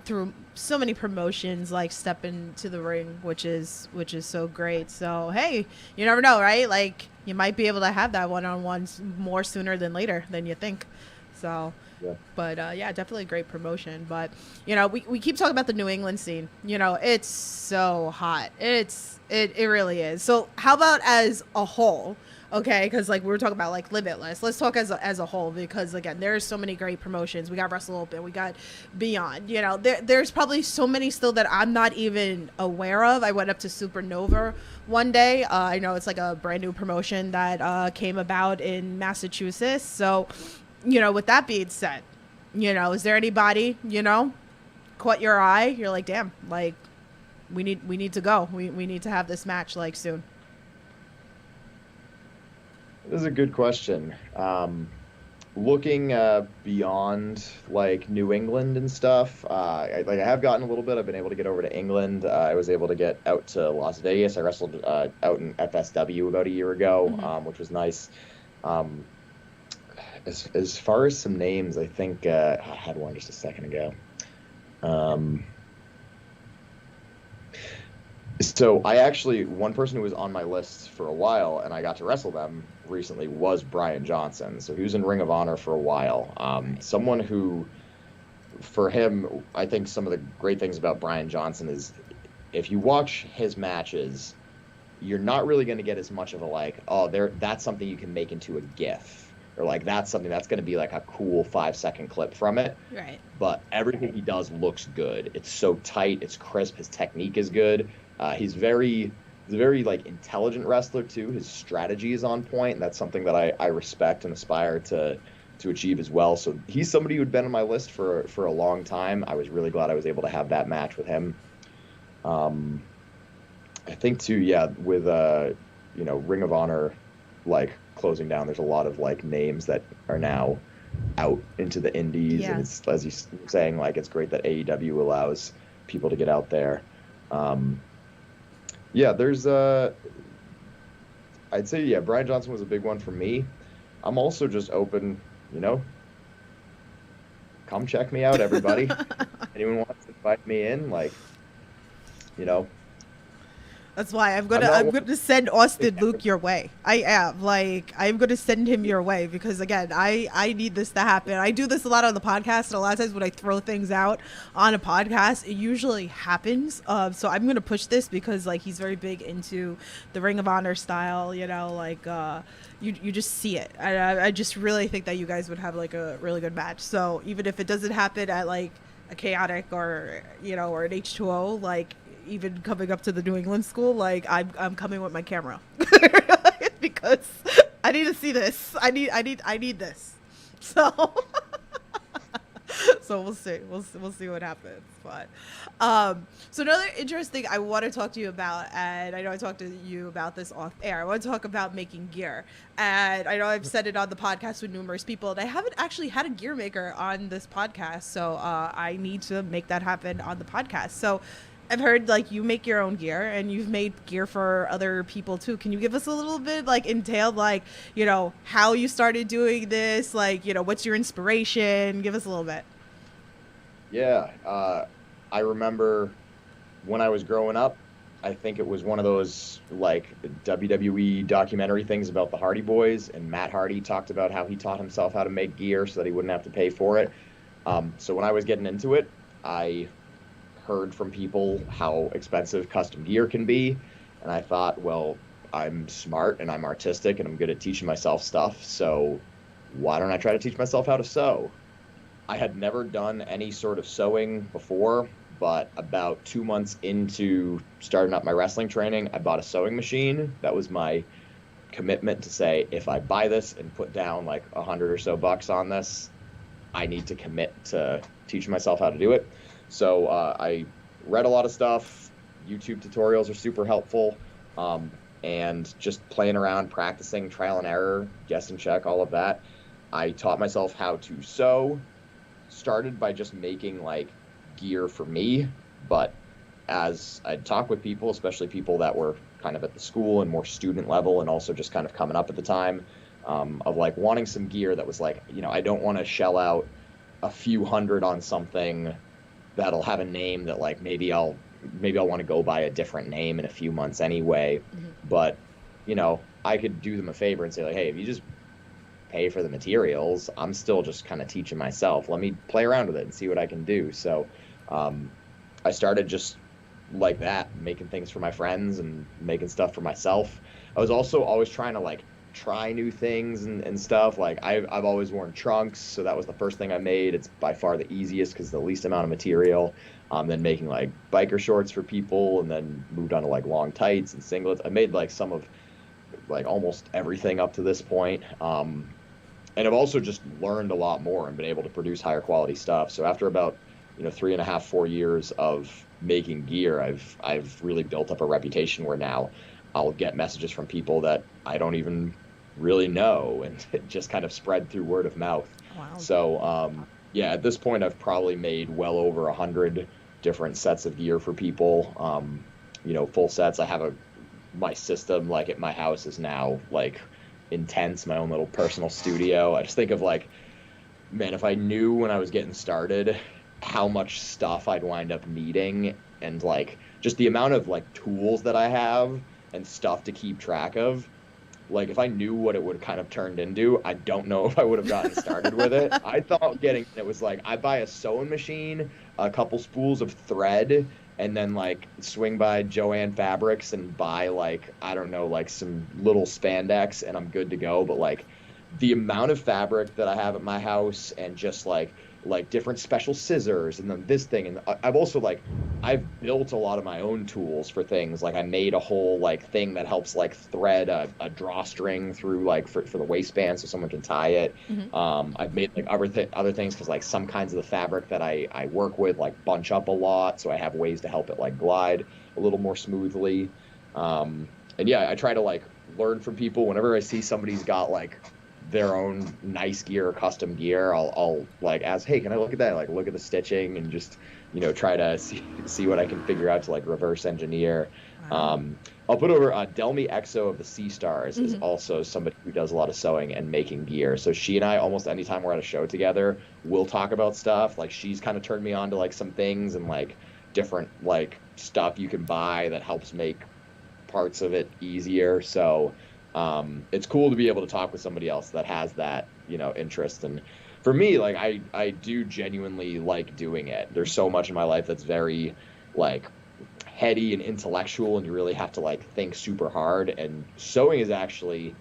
through so many promotions like step into the ring, which is so great. So hey, you never know, right? Like you might be able to have that one-on-one more sooner than later than you think. So. Yeah. But yeah, definitely a great promotion. But we keep talking about the New England scene. It's so hot. It really is. So how about as a whole? Okay, because like we were talking about like Limitless. Let's talk as a whole, because again, there's so many great promotions. We got Wrestle Open, we got Beyond. There's probably so many still that I'm not even aware of. I went up to Supernova one day. I know it's like a brand new promotion that came about in Massachusetts. So. With that being said, is there anybody, caught your eye? You're like, damn, like we need to go. We need to have this match like soon. This is a good question. Looking beyond like New England and stuff, I have gotten a little bit. I've been able to get over to England. I was able to get out to Las Vegas. I wrestled out in FSW about a year ago, which was nice. As far as some names, I think I had one just a second ago. So one person who was on my list for a while, and I got to wrestle them recently, was Brian Johnson. So he was in Ring of Honor for a while. Someone who, for him, I think some of the great things about Brian Johnson is if you watch his matches, you're not really going to get as much of a like, that's something you can make into a GIF. Or like that's something that's going to be like a cool 5-second clip from it. Right. But everything he does looks good. It's so tight. It's crisp. His technique is good. He's a very like intelligent wrestler too. His strategy is on point. And that's something that I respect and aspire to achieve as well. So he's somebody who'd been on my list for a long time. I was really glad I was able to have that match with him. I think too, yeah, with Ring of Honor, like closing down, there's a lot of like names that are now out into the indies, and it's, as you're saying, like it's great that AEW allows people to get out there. There's I'd say Brian Johnson was a big one for me. I'm also just open, come check me out, everybody. Anyone wants to invite me in, like, That's why I'm gonna send Austin Luke your way. I'm gonna send him your way, because again, I need this to happen. I do this a lot on the podcast, and a lot of times when I throw things out on a podcast, it usually happens. So I'm gonna push this, because like he's very big into the Ring of Honor style. You just see it. I just really think that you guys would have like a really good match. So even if it doesn't happen at like a Chaotic or or an H2O, like. Even coming up to the New England school, like I'm coming with my camera because I need to see this. I need this. So so we'll see. We'll see what happens. But so another interesting I want to talk to you about, and I know I talked to you about this off air. I want to talk about making gear, and I know I've said it on the podcast with numerous people, and I haven't actually had a gear maker on this podcast, so I need to make that happen on the podcast. So I've heard like you make your own gear, and you've made gear for other people too. Can you give us a little bit like entailed, like, how you started doing this? Like, what's your inspiration? Give us a little bit. Yeah. I remember when I was growing up, I think it was one of those like WWE documentary things about the Hardy Boys, and Matt Hardy talked about how he taught himself how to make gear so that he wouldn't have to pay for it. So when I was getting into it, I heard from people how expensive custom gear can be, and I thought, well, I'm smart and I'm artistic and I'm good at teaching myself stuff, so why don't I try to teach myself how to sew? I had never done any sort of sewing before, but about 2 months into starting up my wrestling training, I bought a sewing machine. That was my commitment to say, if I buy this and put down like $100 or so on this, I need to commit to teaching myself how to do it. So I read a lot of stuff. YouTube tutorials are super helpful. And just playing around, practicing, trial and error, guess and check, all of that. I taught myself how to sew. Started by just making like gear for me. But as I'd talk with people, especially people that were kind of at the school and more student level, and also just kind of coming up at the time, of like wanting some gear that was like, I don't want to shell out a few hundred on something that'll have a name that like maybe I'll want to go by a different name in a few months anyway. But I could do them a favor and say like, hey, if you just pay for the materials, I'm still just kind of teaching myself. Let me play around with it and see what I can do. So I started just like that, making things for my friends and making stuff for myself. I was also always trying to like try new things and stuff. Like I've always worn trunks, so that was the first thing I made. It's by far the easiest because the least amount of material. Then making like biker shorts for people, and then moved on to like long tights and singlets. I made like some of like almost everything up to this point. And I've also just learned a lot more and been able to produce higher quality stuff. So after about 3.5, 4 years of making gear, I've really built up a reputation where now I'll get messages from people that I don't even really know, and it just kind of spread through word of mouth. Wow. So yeah, at this point I've probably made well over 100 different sets of gear for people. Full sets. I have my system like at my house is now like intense, my own little personal studio. I just think of like, man, if I knew when I was getting started how much stuff I'd wind up needing, and like just the amount of like tools that I have and stuff to keep track of, like if I knew what it would have kind of turned into, I don't know if I would have gotten started with it. I thought it was like I buy a sewing machine, a couple spools of thread, and then like swing by Joann Fabrics and buy like, I don't know, like some little spandex, and I'm good to go. But like the amount of fabric that I have at my house, and just like different special scissors, and then this thing, and I've built a lot of my own tools for things. Like I made a whole like thing that helps like thread a drawstring through like for the waistband so someone can tie it. I've made like other things because like some kinds of the fabric that I work with like bunch up a lot, so I have ways to help it like glide a little more smoothly. And yeah, I try to like learn from people. Whenever I see somebody's got like their own nice gear or custom gear, I'll like ask, hey, can I look at that? Like look at the stitching and just try to see what I can figure out to like reverse engineer. Wow. I'll put over Delmi Exo of the Sea Stars is also somebody who does a lot of sewing and making gear. So she and I, almost anytime we're at a show together, we'll talk about stuff. Like she's kind of turned me on to like some things and like different like stuff you can buy that helps make parts of it easier. So it's cool to be able to talk with somebody else that has that interest. And for me, like I do genuinely like doing it. There's so much in my life that's very like heady and intellectual, and you really have to like think super hard. And sewing is actually,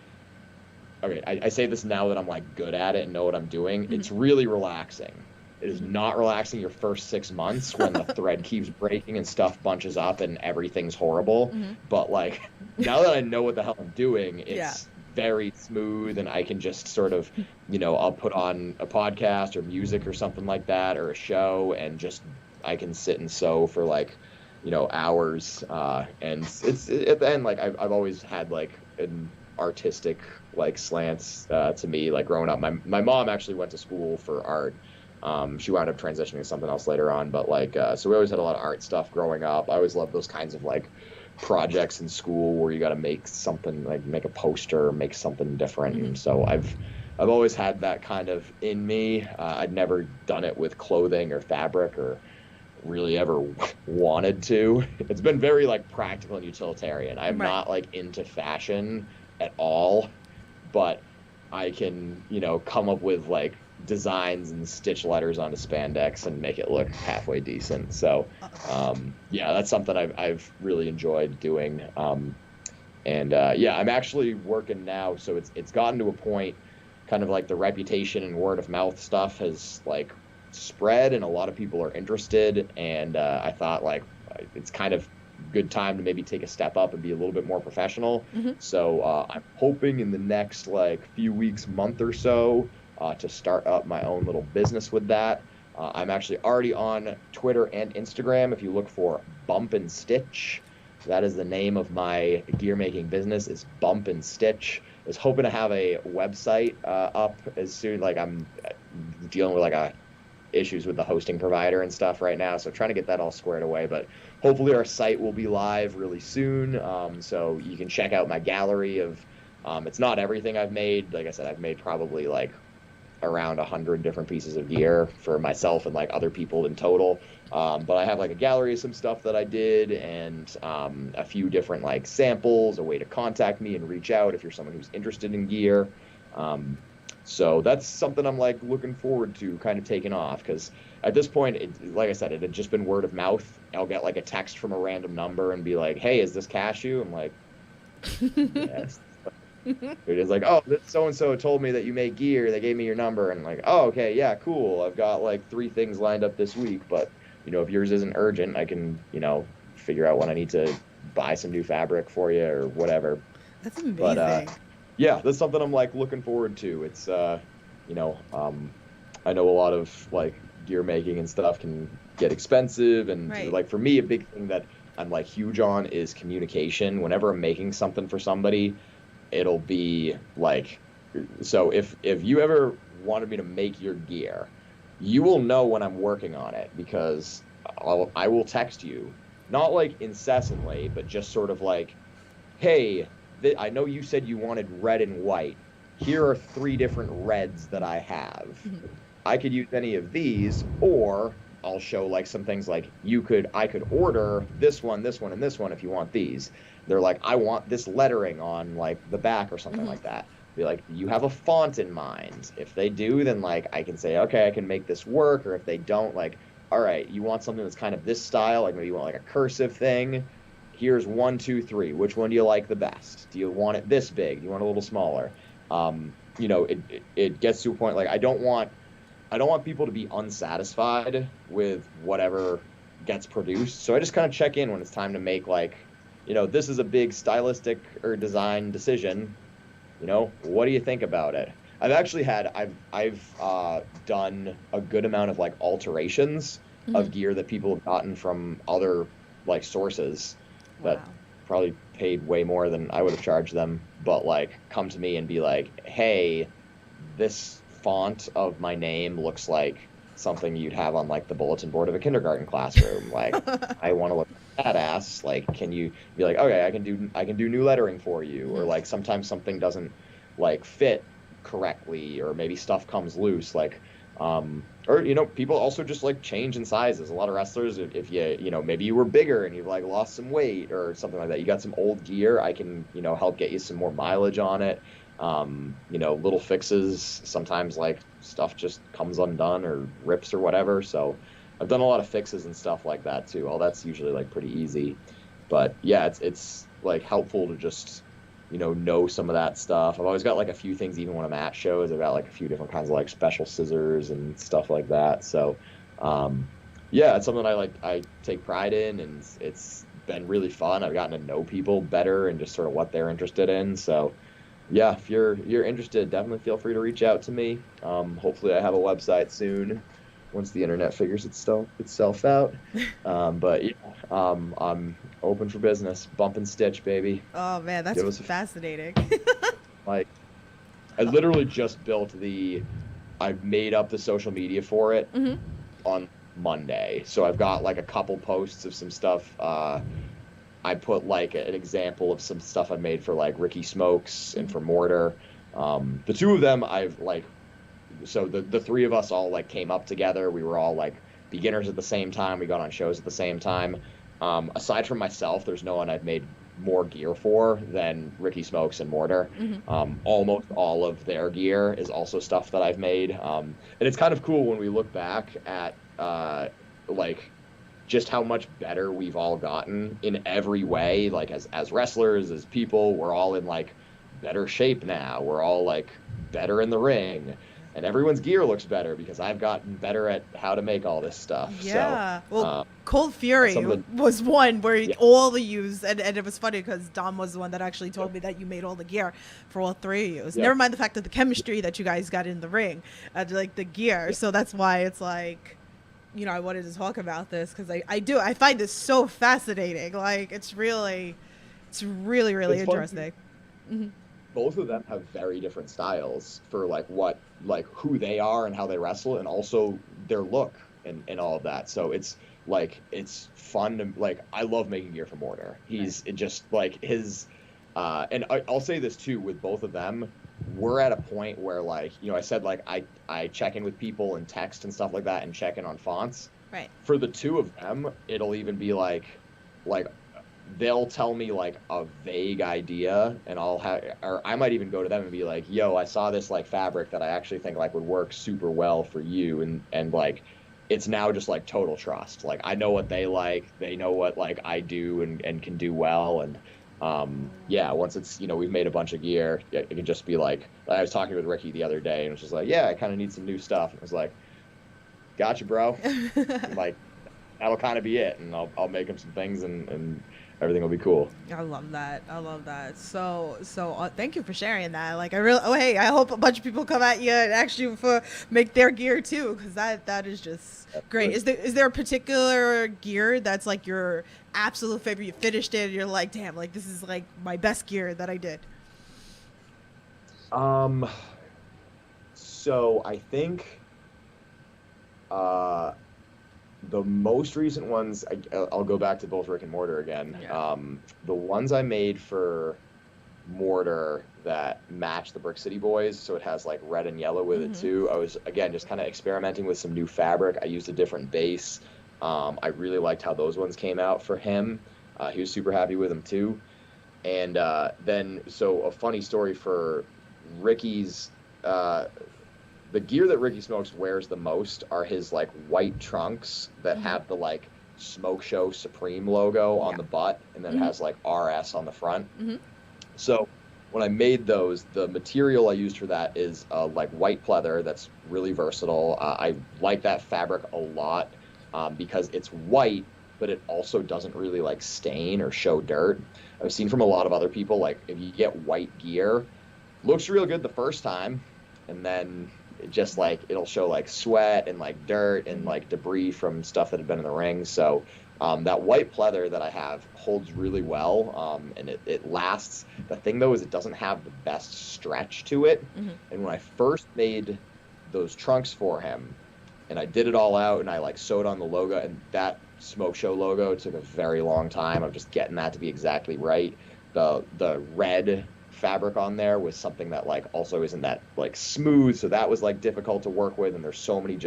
okay, I say this now that I'm like good at it and know what I'm doing. It's really relaxing. It is not relaxing your first 6 months when the thread keeps breaking and stuff bunches up and everything's horrible. But like now that I know what the hell I'm doing, it's very smooth, and I can just sort of, I'll put on a podcast or music or something like that, or a show, and just I can sit and sew for like, hours. And it's at the end, like I've always had like an artistic like slants to me. Like growing up, my mom actually went to school for art. She wound up transitioning to something else later on, but like, so we always had a lot of art stuff growing up. I always loved those kinds of like projects in school where you got to make something, like make a poster, make something different. And so I've always had that kind of in me. I'd never done it with clothing or fabric, or really ever wanted to. It's been very like practical and utilitarian. I'm not like into fashion at all, but I can, come up with like designs and stitch letters onto spandex and make it look halfway decent. So yeah, that's something I've really enjoyed doing. And yeah, I'm actually working now, so it's gotten to a point, kind of like the reputation and word of mouth stuff has like spread, and a lot of people are interested, and I thought like it's kind of good time to maybe take a step up and be a little bit more professional. So I'm hoping in the next like few weeks, month or so, to start up my own little business with that. I'm actually already on Twitter and Instagram. If you look for Bump and Stitch, that is the name of my gear making business, is Bump and Stitch. I was hoping to have a website up as soon, like I'm dealing with like a issues with the hosting provider and stuff right now, so trying to get that all squared away. But hopefully our site will be live really soon, so you can check out my gallery of it's not everything I've made. Like I said, I've made probably like around 100 different pieces of gear for myself and like other people in total, but I have like a gallery of some stuff that I did, and a few different like samples, a way to contact me and reach out if you're someone who's interested in gear. So that's something I'm like looking forward to kind of taking off, because at this point, like I said, it had just been word of mouth. I'll get like a text from a random number and be like, "Hey, is this Cashew?" I'm like, "Yes." It's like, "Oh, this so-and-so told me that you make gear. They gave me your number." And I'm like, "Oh, okay, yeah, cool. I've got like 3 things lined up this week, but if yours isn't urgent, I can, figure out when I need to buy some new fabric for you or whatever." That's amazing. But yeah, that's something I'm like looking forward to. It's I know a lot of like gear making and stuff can get expensive, and Right. like for me, a big thing that I'm like huge on is communication. Whenever I'm making something for somebody, it'll be like, so if you ever wanted me to make your gear, you will know when I'm working on it, because I will text you, not like incessantly, but just sort of like, "Hey, I know you said you wanted red and white. Here are 3 different reds that I have. I could use any of these, or I'll show like some things like I could order this one, and this one if you want these." They're like, "I want this lettering on like the back," or something like that. Be like, "You have a font in mind?" If they do, then like I can say, "Okay, I can make this work." Or if they don't, like, "All right, you want something that's kind of this style, like maybe you want like a cursive thing. Here's 1, 2, 3. Which one do you like the best? Do you want it this big? Do you want it a little smaller?" It gets to a point like I don't want people to be unsatisfied with whatever gets produced. So I just kind of check in when it's time to make like, this is a big stylistic or design decision. What do you think about it? I've done a good amount of like alterations of gear that people have gotten from other like sources that Wow. probably paid way more than I would have charged them, but like come to me and be like, "Hey, this font of my name looks like something you'd have on like the bulletin board of a kindergarten classroom. Like, I want to look badass. Like, can you be like, okay, I can do new lettering for you?" Or like sometimes something doesn't like fit correctly, or maybe stuff comes loose. Like, or people also just like change in sizes. A lot of wrestlers, if you maybe you were bigger and you've like lost some weight or something like that, you got some old gear, I can help get you some more mileage on it. Little fixes. Sometimes like stuff just comes undone or rips or whatever. So I've done a lot of fixes and stuff like that too. All that's usually like pretty easy. But yeah, it's like helpful to just know some of that stuff. I've always got like a few things, even when I'm at shows. I've got like a few different kinds of like special scissors and stuff like that. So yeah, it's something I take pride in, and it's been really fun. I've gotten to know people better and just sort of what they're interested in. So yeah, if you're interested, definitely feel free to reach out to me. Hopefully I have a website soon once the internet figures itself out. But yeah, I'm open for business. Bump and stitch, baby. Oh man, that's fascinating. Like, I literally just built I've made up the social media for it on Monday. So I've got like a couple posts of some stuff. I put like an example of some stuff I made for like Ricky Smokes and for Mortar. The 2 of them so the 3 of us all like came up together. We were all like beginners at the same time. We got on shows at the same time. Aside from myself, there's no one I've made more gear for than Ricky Smokes and Mortar. Almost all of their gear is also stuff that I've made. And it's kind of cool when we look back at like just how much better we've all gotten in every way. Like as wrestlers, as people, we're all in like better shape now. We're all like better in the ring. And everyone's gear looks better because I've gotten better at how to make all this stuff. Yeah. So, well, Cold Fury was one where all the use, and it was funny because Dom was the one that actually told me that you made all the gear for all 3 of you. Never mind the fact that the chemistry that you guys got in the ring, like the gear. So that's why it's like, I wanted to talk about this because I find this so fascinating. Like it's really interesting. both of them have very different styles for like who they are and how they wrestle, and also their look and all of that. So it's fun to like. I love making gear for Mortar. He's it just like his, and I'll say this too with both of them. We're at a point where like I said like I check in with people and text and stuff like that and check in on fonts. Right. For the two of them, it'll even be like they'll tell me like a vague idea, and or I might even go to them and be like, yo, I saw this like fabric that I actually think like would work super well for you, and like it's now just like total trust. Like I know what they like, they know what like I do and can do well, and yeah, once it's we've made a bunch of gear, it can just be like I was talking with Ricky the other day and it was just like, yeah, I kind of need some new stuff, and it was like, gotcha, bro. Like that'll kind of be it, and I'll make him some things, and everything will be cool. I love that. I love that. So thank you for sharing that. Like hey, I hope a bunch of people come at you and ask you for make their gear too, because that is just great. Is there a particular gear that's like your absolute favorite? You finished it and you're like, damn, like this is like my best gear that I did. So I think the most recent ones, I'll go back to both Rick and Mortar again. Yeah. The ones I made for Mortar that match the Brick City Boys, so it has like red and yellow with it too. I was again just kind of experimenting with some new fabric. I used a different base. I really liked how those ones came out for him. He was super happy with them too. And then, so a funny story for Ricky's, the gear that Ricky Smokes wears the most are his like white trunks that have the like Smoke Show Supreme logo on the butt, and then it has like RS on the front. So when I made those, the material I used for that is like white pleather that's really versatile. I like that fabric a lot because it's white, but it also doesn't really like stain or show dirt. I've seen from a lot of other people, like if you get white gear, looks real good the first time, and then it just like it'll show like sweat and like dirt and like debris from stuff that had been in the ring. So that white pleather that I have holds really well, and it lasts. The thing though is it doesn't have the best stretch to it. And when I first made those trunks for him, and I did it all out and I like sewed on the logo, and that Smoke Show logo took a very long time of just getting that to be exactly right. The red fabric on there was something that like also isn't that like smooth, so that was like difficult to work with, and there's so many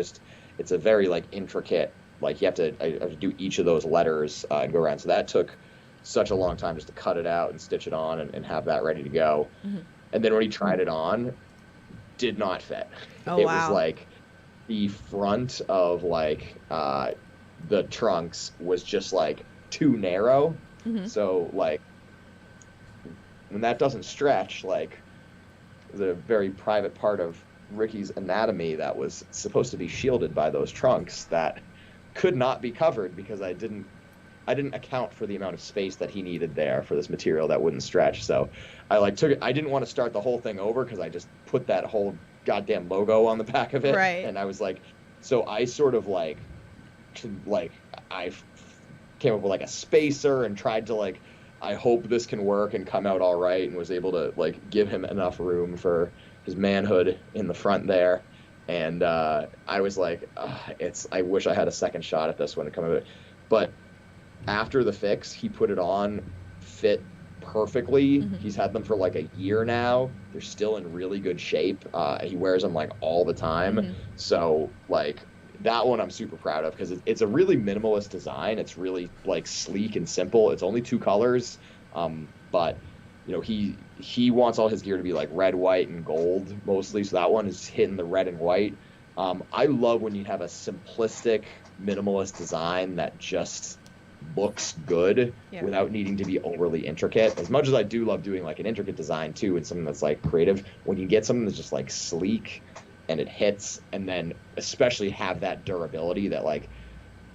it's a very like intricate, like I have to do each of those letters and go around, so that took such a long time just to cut it out and stitch it on and have that ready to go. And then when he tried it on, did not fit. Oh, it wow. was like the front of like the trunks was just like too narrow. So like when that doesn't stretch, like there's a very private part of Ricky's anatomy that was supposed to be shielded by those trunks that could not be covered because I didn't account for the amount of space that he needed there for this material that wouldn't stretch. So I like took it. I didn't want to start the whole thing over because I just put that whole goddamn logo on the back of it. Right. And I was like, so I sort of like I came up with like a spacer and tried to like, I hope this can work and come out all right, and was able to like give him enough room for his manhood in the front there. And I was like, I wish I had a second shot at this one to come out. But after the fix, he put it on, fit perfectly. He's had them for like a year now. They're still in really good shape. He wears them like all the time. So like that one I'm super proud of because it's a really minimalist design. It's really like sleek and simple. It's only 2 colors, but he wants all his gear to be like red, white, and gold mostly. So that one is hitting the red and white. I love when you have a simplistic minimalist design that just looks good without needing to be overly intricate. As much as I do love doing like an intricate design too, and something that's like creative, when you get something that's just like sleek and it hits, and then especially have that durability that like,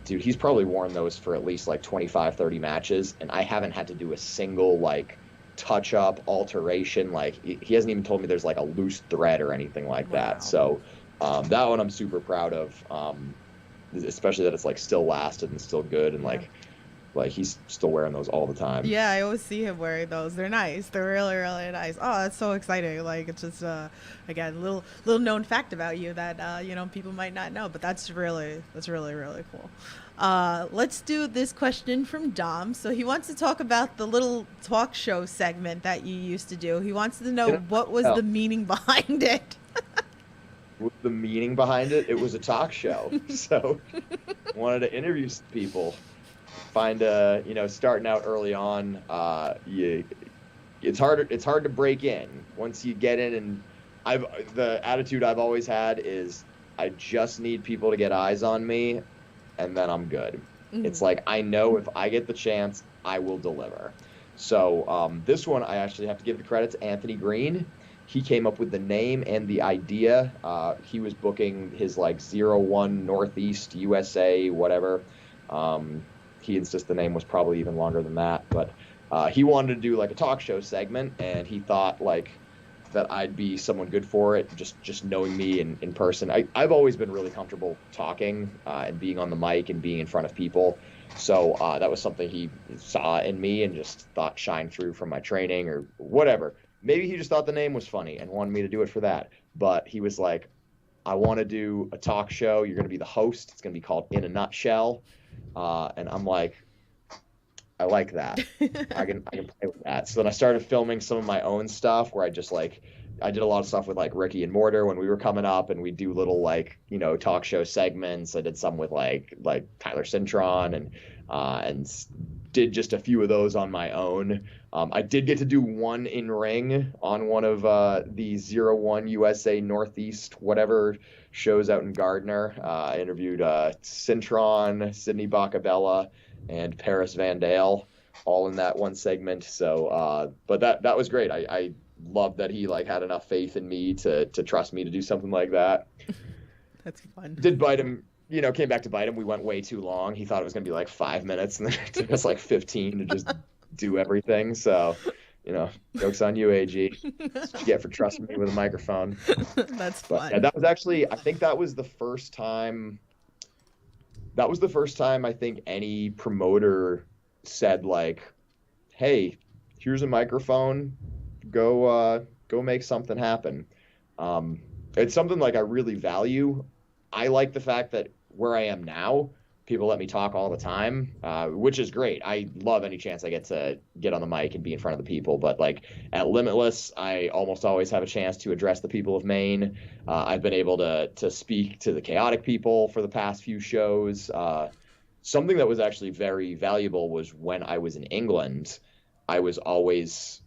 dude, he's probably worn those for at least like 25-30 matches, and I haven't had to do a single like touch up alteration. Like he hasn't even told me there's like a loose thread or anything like that. So that one I'm super proud of, especially that it's like still lasted and still good, and like Like he's still wearing those all the time. Yeah, I always see him wearing those. They're nice. They're really, really nice. Oh, that's so exciting. Like it's just again, little known fact about you that people might not know, but that's really really cool. Let's do this question from Dom. So he wants to talk about the little talk show segment that you used to do. He wants to know what was the meaning behind it. The meaning behind it? It was a talk show. So wanted to interview some people. Find starting out early on, it's hard to break in. Once you get in, and the attitude I've always had is I just need people to get eyes on me, and then I'm good. Mm-hmm. It's like I know if I get the chance, I will deliver. So this one I actually have to give the credit to Anthony Green. He came up with the name and the idea. He was booking his 01 Northeast USA whatever. He insists the name was probably even longer than that, but he wanted to do a talk show segment, and he thought that I'd be someone good for it, just knowing me in person. I've always been really comfortable talking and being on the mic and being in front of people. So that was something he saw in me and just thought shined through from my training or whatever. Maybe he just thought the name was funny and wanted me to do it for that. But he was like, I want to do a talk show. You're going to be the host. It's going to be called In a Nutshell. And I'm like, I like that. I can play with that. So then I started filming some of my own stuff where I just I did a lot of stuff with Ricky and Mortar when we were coming up, and we do little talk show segments. I did some with like Tyler Cintron and did just a few of those on my own. I did get to do one in ring on one of the 01 USA Northeast whatever shows out in Gardner. I interviewed Cintron, Sydney Bacabella, and Paris Van Dale, all in that one segment. So, but that was great. I loved that he had enough faith in me to trust me to do something like that. That's fun. Did bite him. Came back to bite him. We went way too long. He thought it was going to be 5 minutes, and then it took us 15 to just do everything. So, joke's on you, AG. That's what you get for trusting me with a microphone. That's fun. Yeah, that was actually, I think that was the first time I think any promoter said hey, here's a microphone, go make something happen. It's something I really value. I like the fact that where I am now, people let me talk all the time, which is great. I love any chance I get to get on the mic and be in front of the people. But at Limitless, I almost always have a chance to address the people of Maine. I've been able to speak to the chaotic people for the past few shows. Something that was actually very valuable was when I was in England, I was always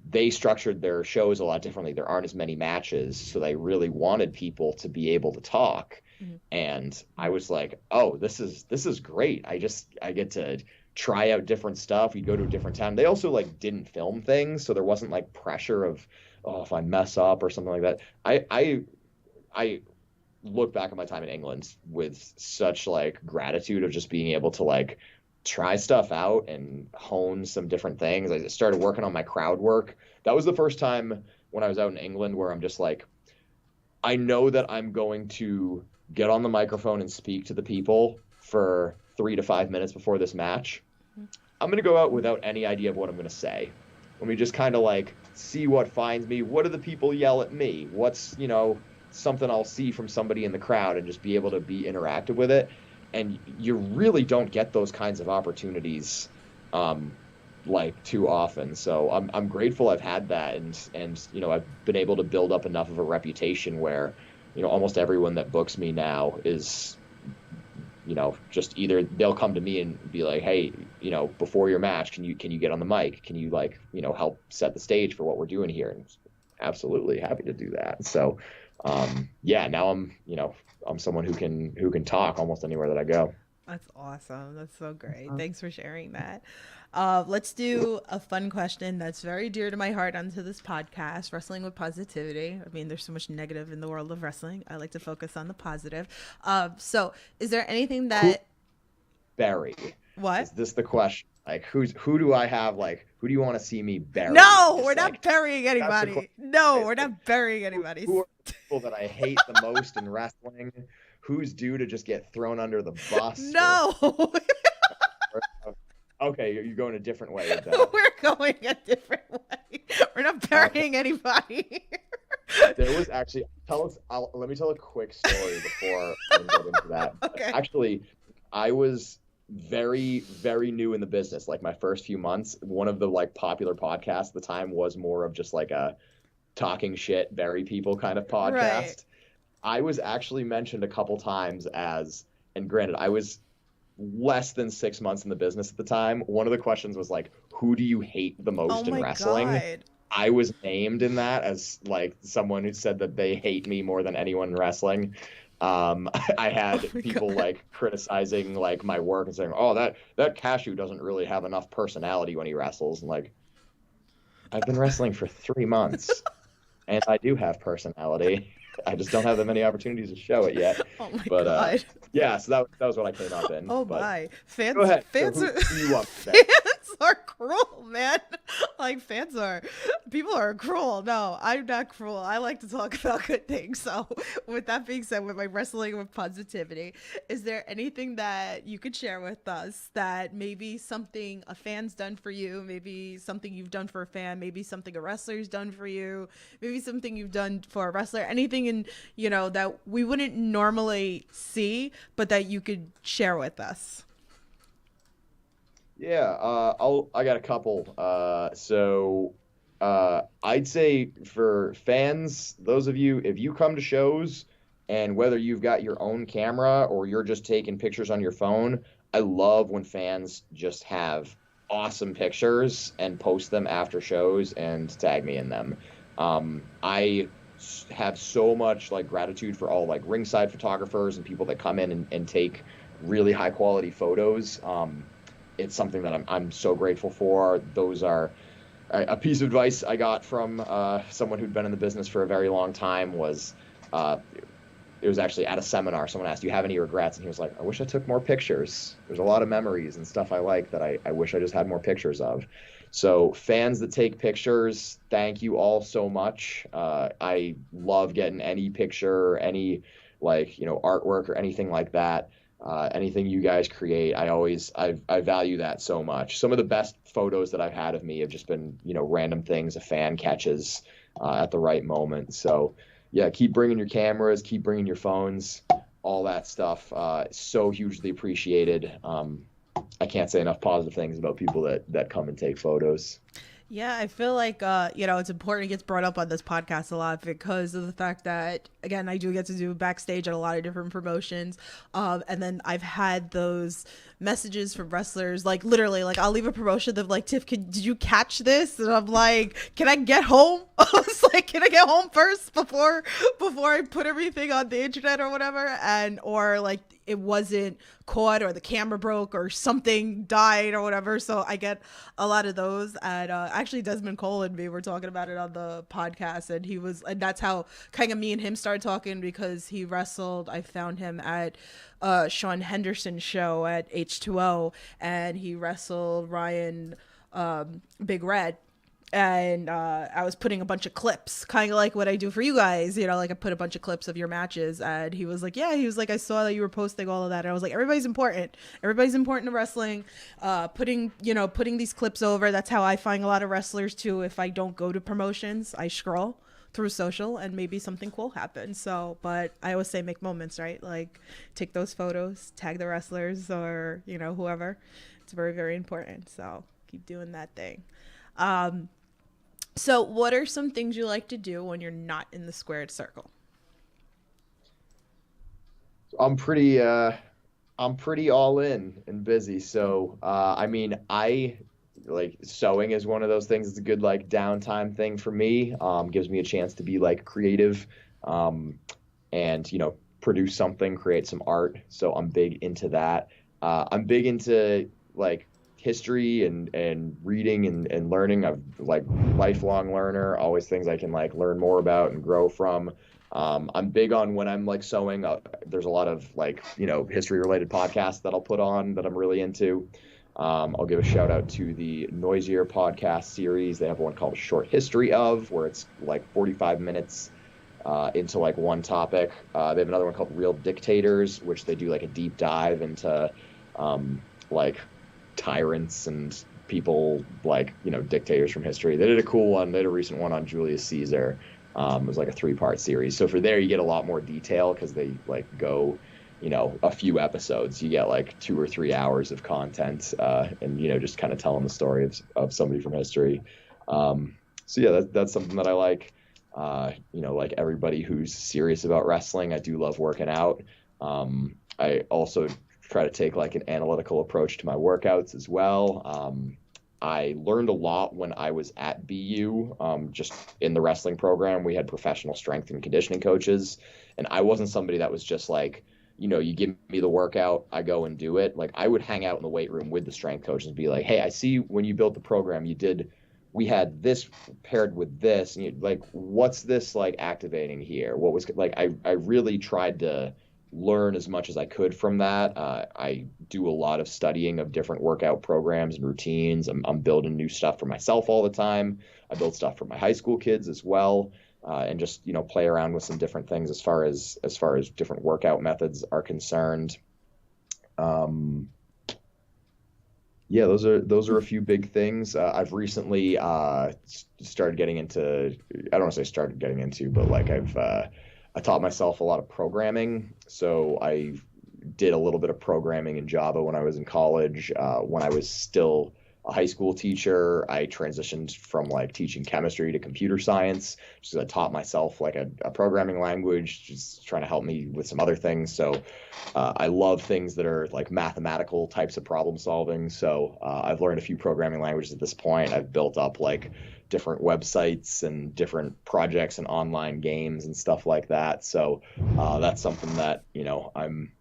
they structured their shows a lot differently. There aren't as many matches, so they really wanted people to be able to talk. Mm-hmm. And I was like, oh, this is great. I get to try out different stuff. You go to a different town. They also didn't film things, so there wasn't pressure of, oh, if I mess up or something like that. I look back at my time in England with such gratitude of just being able to try stuff out and hone some different things. I started working on my crowd work. That was the first time when I was out in England where I'm just I know that I'm going to get on the microphone and speak to the people for 3 to 5 minutes before this match. I'm going to go out without any idea of what I'm going to say. Let me just kind of see what finds me. What do the people yell at me? What's, something I'll see from somebody in the crowd and just be able to be interactive with it. And you really don't get those kinds of opportunities too often. So I'm grateful I've had that, and I've been able to build up enough of a reputation where almost everyone that books me now is just either they'll come to me and be like, hey, before your match, can you get on the mic? Can you help set the stage for what we're doing here? And absolutely happy to do that. So now I'm someone who can talk almost anywhere that I go. That's awesome. That's so great. Thanks for sharing that. Let's do a fun question that's very dear to my heart onto this podcast, Wrestling with Positivity. I mean, there's so much negative in the world of wrestling. I like to focus on the positive. So is there anything that... Bury. What? Is this the question? Who do I have? Who do you want to see me bury? No, we're not burying anybody. No, we're not burying anybody. Who are the people that I hate the most in wrestling? Who's due to just get thrown under the bus? No. Okay, you're going a different way with that. We're going a different way. We're not burying anybody. There was actually let me tell a quick story before we get into that. Okay. Actually, I was very, very new in the business. Like my first few months, one of the like popular podcasts at the time was more of just like a talking shit, bury people kind of podcast. Right. I was actually mentioned a couple times as, and granted, I was less than 6 months in the business at the time. One of the questions was like, who do you hate the most in wrestling? God. I was named in that as like someone who said that they hate me more than anyone in wrestling. I had people like criticizing like my work and saying, "Oh, that Cashew doesn't really have enough personality when he wrestles." And like, I've been wrestling for 3 months, and I do have personality. I just don't have that many opportunities to show it yet. Oh my But God. yeah, so that was what I came up in. Oh but my. Fans, go ahead. fans, So are, who you want today? fans are cruel, man. Like people are cruel. No, I'm not cruel. I like to talk about good things. So with that being said, with my wrestling with positivity, is there anything that you could share with us that maybe something a fan's done for you, maybe something you've done for a fan, maybe something a wrestler's done for you, maybe something you've done for a wrestler, anything in, that we wouldn't normally see, but that you could share with us? Yeah, I got a couple. I'd say for fans, those of you, if you come to shows and whether you've got your own camera or you're just taking pictures on your phone, I love when fans just have awesome pictures and post them after shows and tag me in them. I have so much like gratitude for all like ringside photographers and people that come in and take really high quality photos. It's something that I'm so grateful for. Those are a piece of advice I got from someone who'd been in the business for a very long time was it was actually at a seminar. Someone asked, "Do you have any regrets?" And he was like, "I wish I took more pictures. There's a lot of memories and stuff I like that I wish I just had more pictures of." So fans that take pictures, thank you all so much. I love getting any picture, any artwork or anything like that. Anything you guys create, I value that so much. Some of the best photos that I've had of me have just been, random things a fan catches at the right moment. So yeah, keep bringing your cameras, keep bringing your phones, all that stuff. So hugely appreciated. I can't say enough positive things about people that come and take photos. Yeah, I feel like, it's important. It gets brought up on this podcast a lot because of the fact that, again, I do get to do backstage at a lot of different promotions. And then I've had those messages from wrestlers, like literally, like I'll leave a promotion. They're like, "Tiff, did you catch this?" And I'm like, "Can I get home?" I was like, "Can I get home first before I put everything on the internet or whatever?" Or like it wasn't caught or the camera broke or something died or whatever. So I get a lot of those. And actually Desmond Cole and me were talking about it on the podcast, and that's how kind of me and him started talking because he wrestled. I found him at Sean Henderson's show at H2O, and he wrestled Ryan Big Red. And I was putting a bunch of clips, kind of like what I do for you guys, like I put a bunch of clips of your matches. And he was like, I saw that you were posting all of that. And I was like, everybody's important to wrestling. Putting these clips over. That's how I find a lot of wrestlers too. If I don't go to promotions, I scroll through social and maybe something cool happens. So, but I always say make moments, right? Like take those photos, tag the wrestlers or, whoever. It's very, very important. So keep doing that thing. So what are some things you like to do when you're not in the squared circle? I'm pretty all in and busy. So, I like sewing is one of those things. It's a good like downtime thing for me. Gives me a chance to be like creative, and produce something, create some art. So I'm big into that. I'm big into like history and reading and learning. I'm like lifelong learner, always things I can like learn more about and grow from. I'm big on when I'm like sewing. There's a lot of like, history related podcasts that I'll put on that I'm really into. I'll give a shout out to the Noisier podcast series. They have one called A Short History Of, where it's like 45 minutes into like one topic. They have another one called Real Dictators, which they do like a deep dive into like tyrants and people like, dictators from history. They did a cool one. They did a recent one on Julius Caesar. It was like a 3-part series. So for there, you get a lot more detail because they like go, a few episodes. You get like 2 or 3 hours of content, and just kind of telling the story of somebody from history. So yeah, that's something that I like. Like everybody who's serious about wrestling, I do love working out. I also try to take like an analytical approach to my workouts as well. I learned a lot when I was at BU. Just in the wrestling program, we had professional strength and conditioning coaches, and I wasn't somebody that was just like, you give me the workout, I go and do it. Like I would hang out in the weight room with the strength coaches and be like, hey, I see when you built the program, we had this paired with this, and like, what's this like activating here? What was like, I really tried to learn as much as I could from that. I do a lot of studying of different workout programs and routines. I'm building new stuff for myself all the time. I build stuff for my high school kids as well, and just play around with some different things as far as different workout methods are concerned. Yeah, those are a few big things. I've recently started getting into. I don't want to say started getting into, but like I taught myself a lot of programming. So I did a little bit of programming in Java when I was in college. When I was still a high school teacher, I transitioned from like teaching chemistry to computer science. Just I taught myself like a programming language, just trying to help me with some other things. So I love things that are like mathematical types of problem solving. So I've learned a few programming languages at this point. I've built up like different websites and different projects and online games and stuff like that. So that's something that, I'm,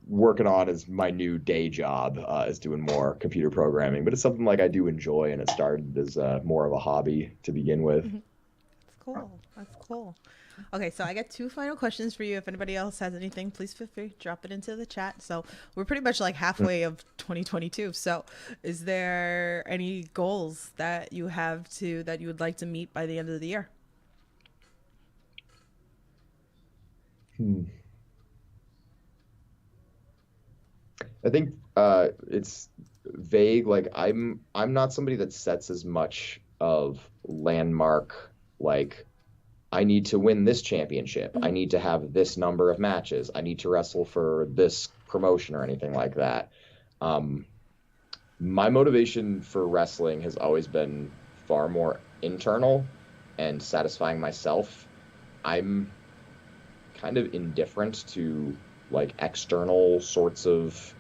working on as my new day job, is doing more computer programming, but it's something like I do enjoy, and it started as more of a hobby to begin with. That's cool. That's cool. Okay, so I got 2 final questions for you. If anybody else has anything, please feel free to drop it into the chat. So we're pretty much like halfway of 2022. So is there any goals that you that you would like to meet by the end of the year? I think it's vague. Like I'm not somebody that sets as much of landmark, like I need to win this championship. I need to have this number of matches. I need to wrestle for this promotion or anything like that. My motivation for wrestling has always been far more internal and satisfying myself. I'm kind of indifferent to like external sorts of,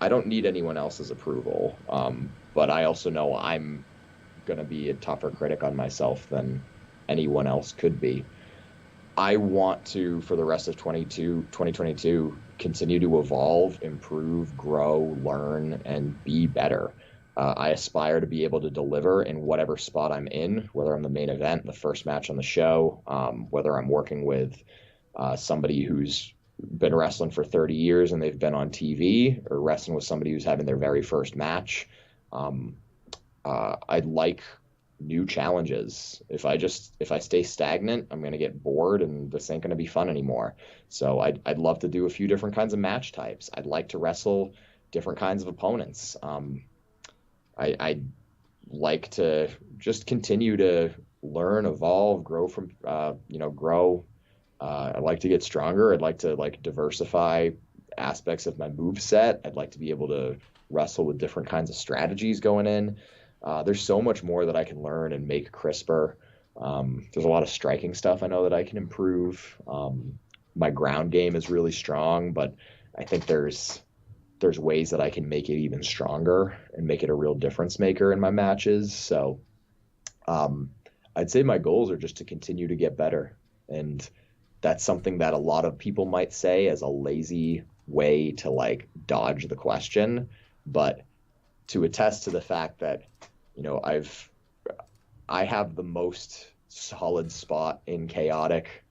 I don't need anyone else's approval. But I also know I'm going to be a tougher critic on myself than anyone else could be. I want to, for the rest of 2022, continue to evolve, improve, grow, learn, and be better. I aspire to be able to deliver in whatever spot I'm in, whether I'm the main event, the first match on the show, whether I'm working with somebody who's been wrestling for 30 years and they've been on TV, or wrestling with somebody who's having their very first match. I'd like new challenges. If I stay stagnant, I'm going to get bored and this ain't going to be fun anymore. So I'd love to do a few different kinds of match types. I'd like to wrestle different kinds of opponents. I'd like to just continue to learn, evolve, grow grow. I'd like to get stronger. I'd like to diversify aspects of my move set. I'd like to be able to wrestle with different kinds of strategies going in. There's so much more that I can learn and make crisper. There's a lot of striking stuff I know that I can improve. My ground game is really strong, but I think there's ways that I can make it even stronger and make it a real difference maker in my matches. So I'd say my goals are just to continue to get better. And that's something that a lot of people might say as a lazy way to dodge the question. But to attest to the fact that, I have the most solid spot in chaotic,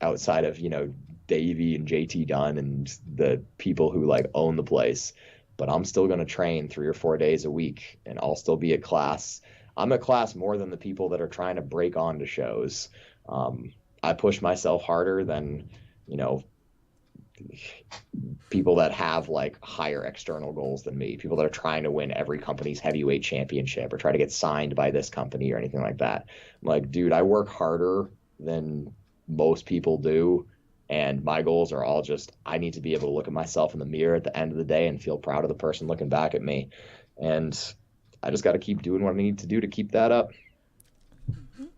outside of, Davey and JT Dunn and the people who own the place, but I'm still going to train 3 or 4 days a week, and I'll still be at class. I'm at class more than the people that are trying to break onto shows. I push myself harder than, people that have like higher external goals than me, people that are trying to win every company's heavyweight championship or try to get signed by this company or anything like that. I'm like, dude, I work harder than most people do. And my goals are all just, I need to be able to look at myself in the mirror at the end of the day and feel proud of the person looking back at me. And I just got to keep doing what I need to do to keep that up.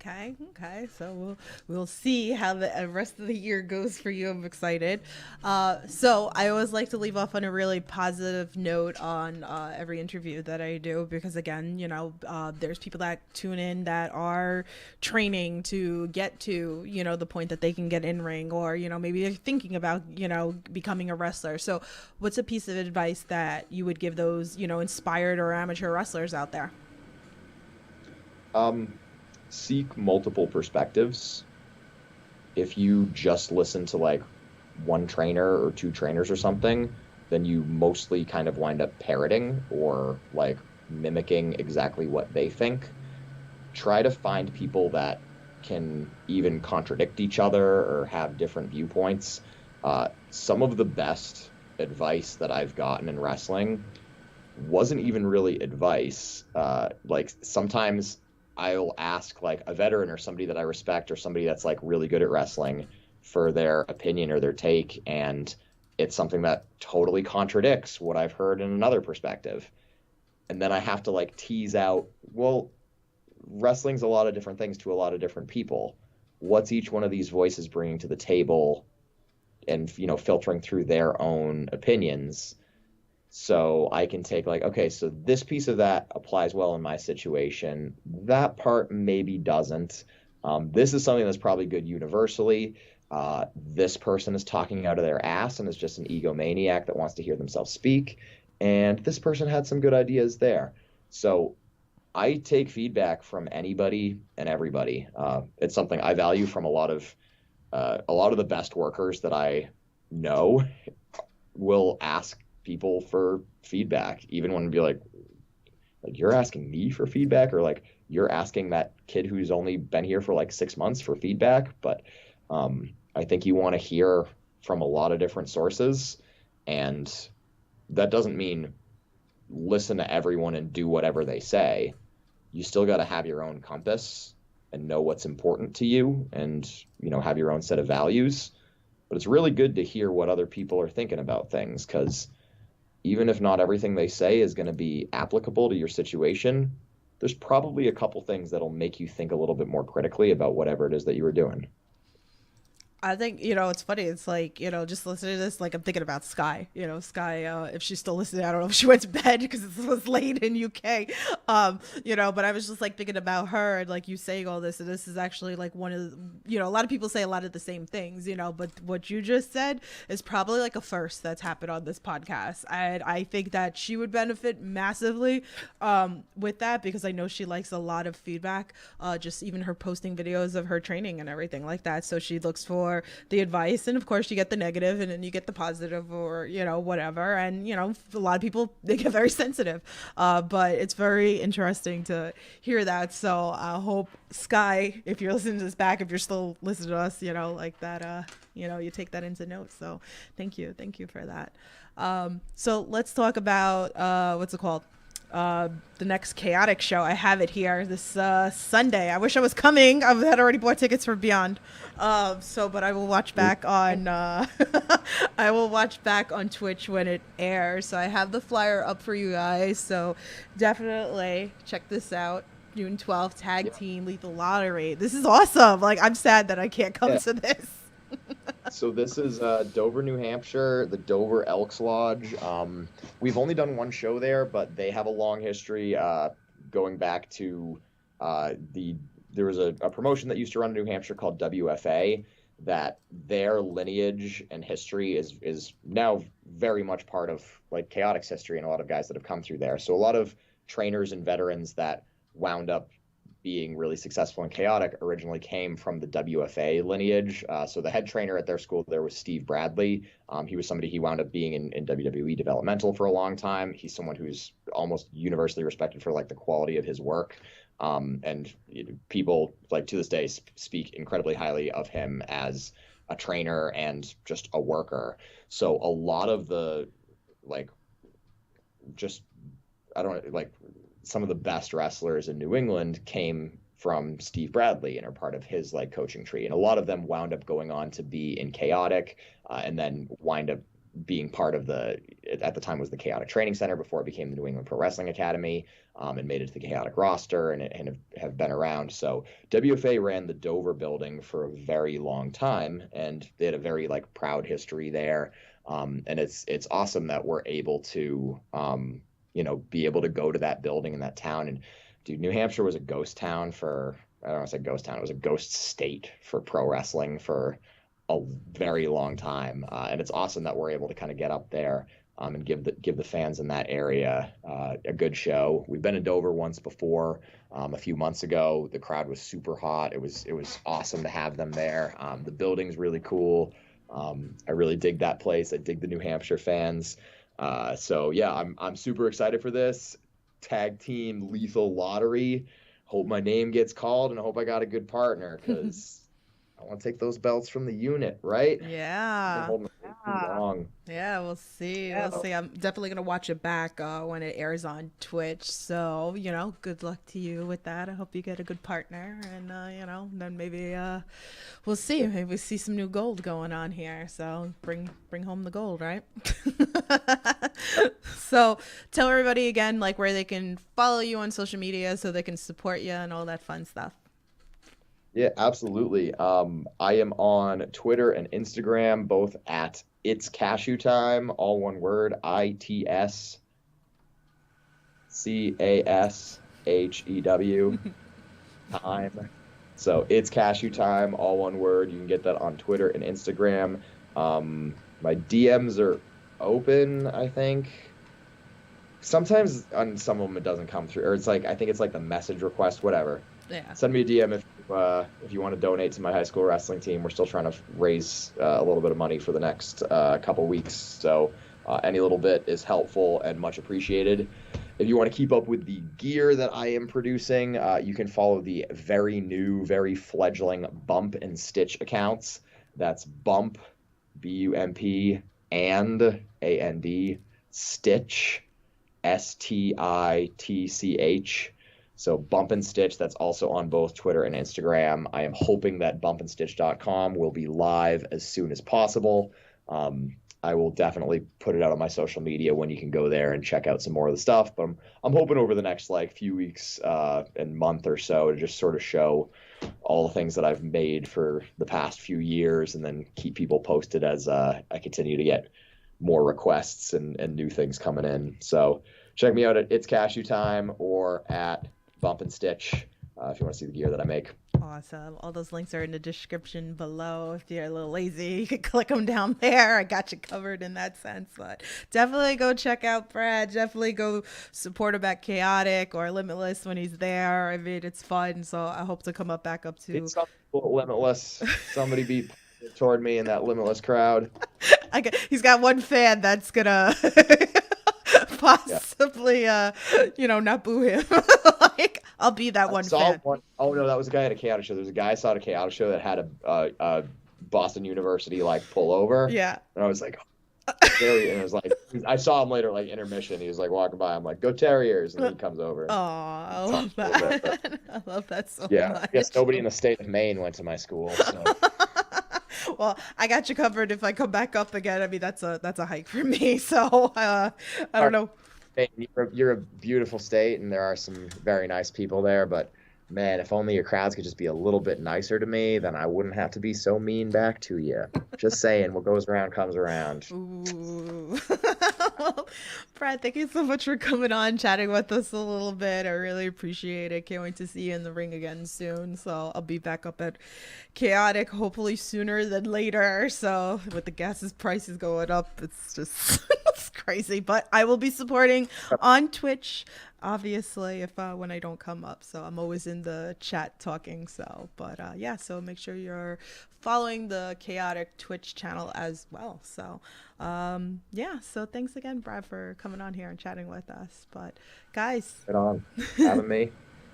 Okay. So we'll see how the rest of the year goes for you. I'm excited. So I always like to leave off on a really positive note on every interview that I do, because again, there's people that tune in that are training to get to, the point that they can get in ring, or, maybe they're thinking about, becoming a wrestler. So what's a piece of advice that you would give those, inspired or amateur wrestlers out there? Seek multiple perspectives. If you just listen to like one trainer or two trainers or something, then you mostly kind of wind up parroting or like mimicking exactly what they think. Try to find people that can even contradict each other or have different viewpoints. Some of the best advice that I've gotten in wrestling wasn't even really advice. Like sometimes I'll ask like a veteran or somebody that I respect or somebody that's like really good at wrestling for their opinion or their take, and it's something that totally contradicts what I've heard in another perspective. And then I have to like tease out, well, wrestling's a lot of different things to a lot of different people. What's each one of these voices bringing to the table, and filtering through their own opinions. So I can take like, okay, so this piece of that applies well in my situation. That part maybe doesn't. This is something that's probably good universally. This person is talking out of their ass and is just an egomaniac that wants to hear themselves speak. And this person had some good ideas there. So I take feedback from anybody and everybody. It's something I value from a lot of the best workers that I know will ask people for feedback, even when it'd be like you're asking me for feedback, or like you're asking that kid who's only been here for like 6 months for feedback. But I think you want to hear from a lot of different sources, and that doesn't mean listen to everyone and do whatever they say. You still got to have your own compass and know what's important to you, and have your own set of values. But it's really good to hear what other people are thinking about things, because even if not everything they say is going to be applicable to your situation, there's probably a couple things that'll make you think a little bit more critically about whatever it is that you were doing. I think, it's funny. It's like, just listening to this, like I'm thinking about Sky, Sky, if she's still listening, I don't know if she went to bed because it was late in UK, but I was just like thinking about her and like you saying all this. And this is actually like one of the, a lot of people say a lot of the same things, but what you just said is probably like a first that's happened on this podcast. And I think that she would benefit massively with that, because I know she likes a lot of feedback, just even her posting videos of her training and everything like that. So she looks for the advice, and of course you get the negative and then you get the positive, or whatever. And a lot of people, they get very sensitive, but it's very interesting to hear that. So I hope, Sky, if you're listening to this back, if you're still listening to us, like that, you take that into notes. So thank you for that. So let's talk about what's it called, the next Chaotic show. I have it here this Sunday. I wish I was coming. I had already bought tickets for Beyond, but I will watch back on I will watch back on Twitch when it airs. So I have the flyer up for you guys, so definitely check this out. June 12th, tag team Lethal Lottery. This is awesome. Like, I'm sad that I can't come to this. So this is Dover, New Hampshire, the Dover Elks Lodge. We've only done one show there, but they have a long history going back to there was a promotion that used to run in New Hampshire called WFA, that their lineage and history is now very much part of like Chaotic's history and a lot of guys that have come through there. So a lot of trainers and veterans that wound up being really successful in Chaotic originally came from the WFA lineage. So the head trainer at their school there was Steve Bradley. He was somebody he wound up being in WWE developmental for a long time. He's someone who's almost universally respected for like the quality of his work. And people like to this day speak incredibly highly of him as a trainer and just a worker. So a lot of the like just I don't like some of the best wrestlers in New England came from Steve Bradley and are part of his like coaching tree. And a lot of them wound up going on to be in Chaotic, and then wind up being part of at the time was the Chaotic Training Center before it became the New England Pro Wrestling Academy, and made it to the Chaotic roster and have been around. So WFA ran the Dover building for a very long time, and they had a very like proud history there. And it's awesome that we're able to be able to go to that building in that town. And dude, New Hampshire was a ghost town for, I don't want to say ghost town, it was a ghost state for pro wrestling for a very long time. And it's awesome that we're able to kind of get up there and give the fans in that area a good show. We've been in Dover once before, a few months ago. The crowd was super hot. It was awesome to have them there. The building's really cool. I really dig that place. I dig the New Hampshire fans. So yeah, I'm super excited for this tag team lethal lottery. Hope my name gets called, and I hope I got a good partner, because I want to take those belts from the unit, right? Yeah. Been holding them too long. Yeah, we'll see. We'll see. I'm definitely going to watch it back when it airs on Twitch. So, good luck to you with that. I hope you get a good partner. And, then maybe we'll see. Maybe we see some new gold going on here. So bring home the gold, right? So tell everybody again, like, where they can follow you on social media so they can support you and all that fun stuff. Yeah, absolutely. I am on Twitter and Instagram, both at It's Cashew Time, all one word, ITSCASHEW time. So It's Cashew Time, all one word. You can get that on Twitter and Instagram. My DMs are open, I think. Sometimes on some of them it doesn't come through, or it's like, I think it's like the message request, whatever. Yeah. Send me a DM if you want to donate to my high school wrestling team. We're still trying to raise a little bit of money for the next couple weeks, so any little bit is helpful and much appreciated. If you want to keep up with the gear that I am producing, you can follow the very new, very fledgling Bump and Stitch accounts. That's Bump, BUMP, and AND, Stitch, STITCH. So Bump and Stitch, that's also on both Twitter and Instagram. I am hoping that bumpandstitch.com will be live as soon as possible. I will definitely put it out on my social media when you can go there and check out some more of the stuff. But I'm hoping over the next few weeks and month or so to just sort of show all the things that I've made for the past few years, and then keep people posted as I continue to get more requests and new things coming in. So check me out at It's Cashew Time or at Bump and Stitch if you want to see the gear that I make. Awesome. All those links are in the description below. If you're a little lazy, you can click them down there. I got you covered in that sense. But definitely go check out Brad. Definitely go support him at Chaotic or Limitless when he's there. I mean, it's fun. So I hope to come back up to Limitless. Somebody be toward me in that Limitless crowd. He's got one fan that's gonna possibly not boo him. I'll be that one fan. Oh no, that was a guy at a Chaotic show. There was a guy I saw at a Chaotic show that had a Boston University pullover. Yeah. And I was like, Terry, and it was like, I saw him later intermission. He was walking by. I'm like, go Terriers, and he comes over. Oh, I love that. I love that so much. I guess nobody in the state of Maine went to my school. So. Well, I got you covered if I come back up again. I mean, that's a hike for me. So I don't know. You're a beautiful state, and there are some very nice people there. But man, if only your crowds could just be a little bit nicer to me, then I wouldn't have to be so mean back to you. Just saying, what goes around comes around. Ooh. Well, Brad, thank you so much for coming on, chatting with us a little bit. I really appreciate it. Can't wait to see you in the ring again soon. So I'll be back up at Chaotic, hopefully sooner than later. So with the gas prices going up, it's just it's crazy. But I will be supporting on Twitch, obviously, if when I don't come up. So I'm always in the chat talking. So so make sure you're following the Chaotic Twitch channel as well. So so thanks again, Brad, for coming on here and chatting with us. But guys, Get on having me.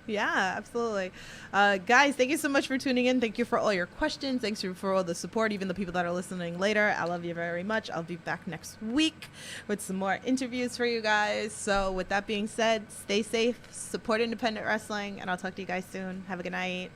Yeah, absolutely. Guys, thank you so much for tuning in. Thank you for all your questions. Thanks for all the support, even the people that are listening later. I love you very much. I'll be back next week with some more interviews for you guys. So with that being said, stay safe, support independent wrestling, and I'll talk to you guys soon. Have a good night.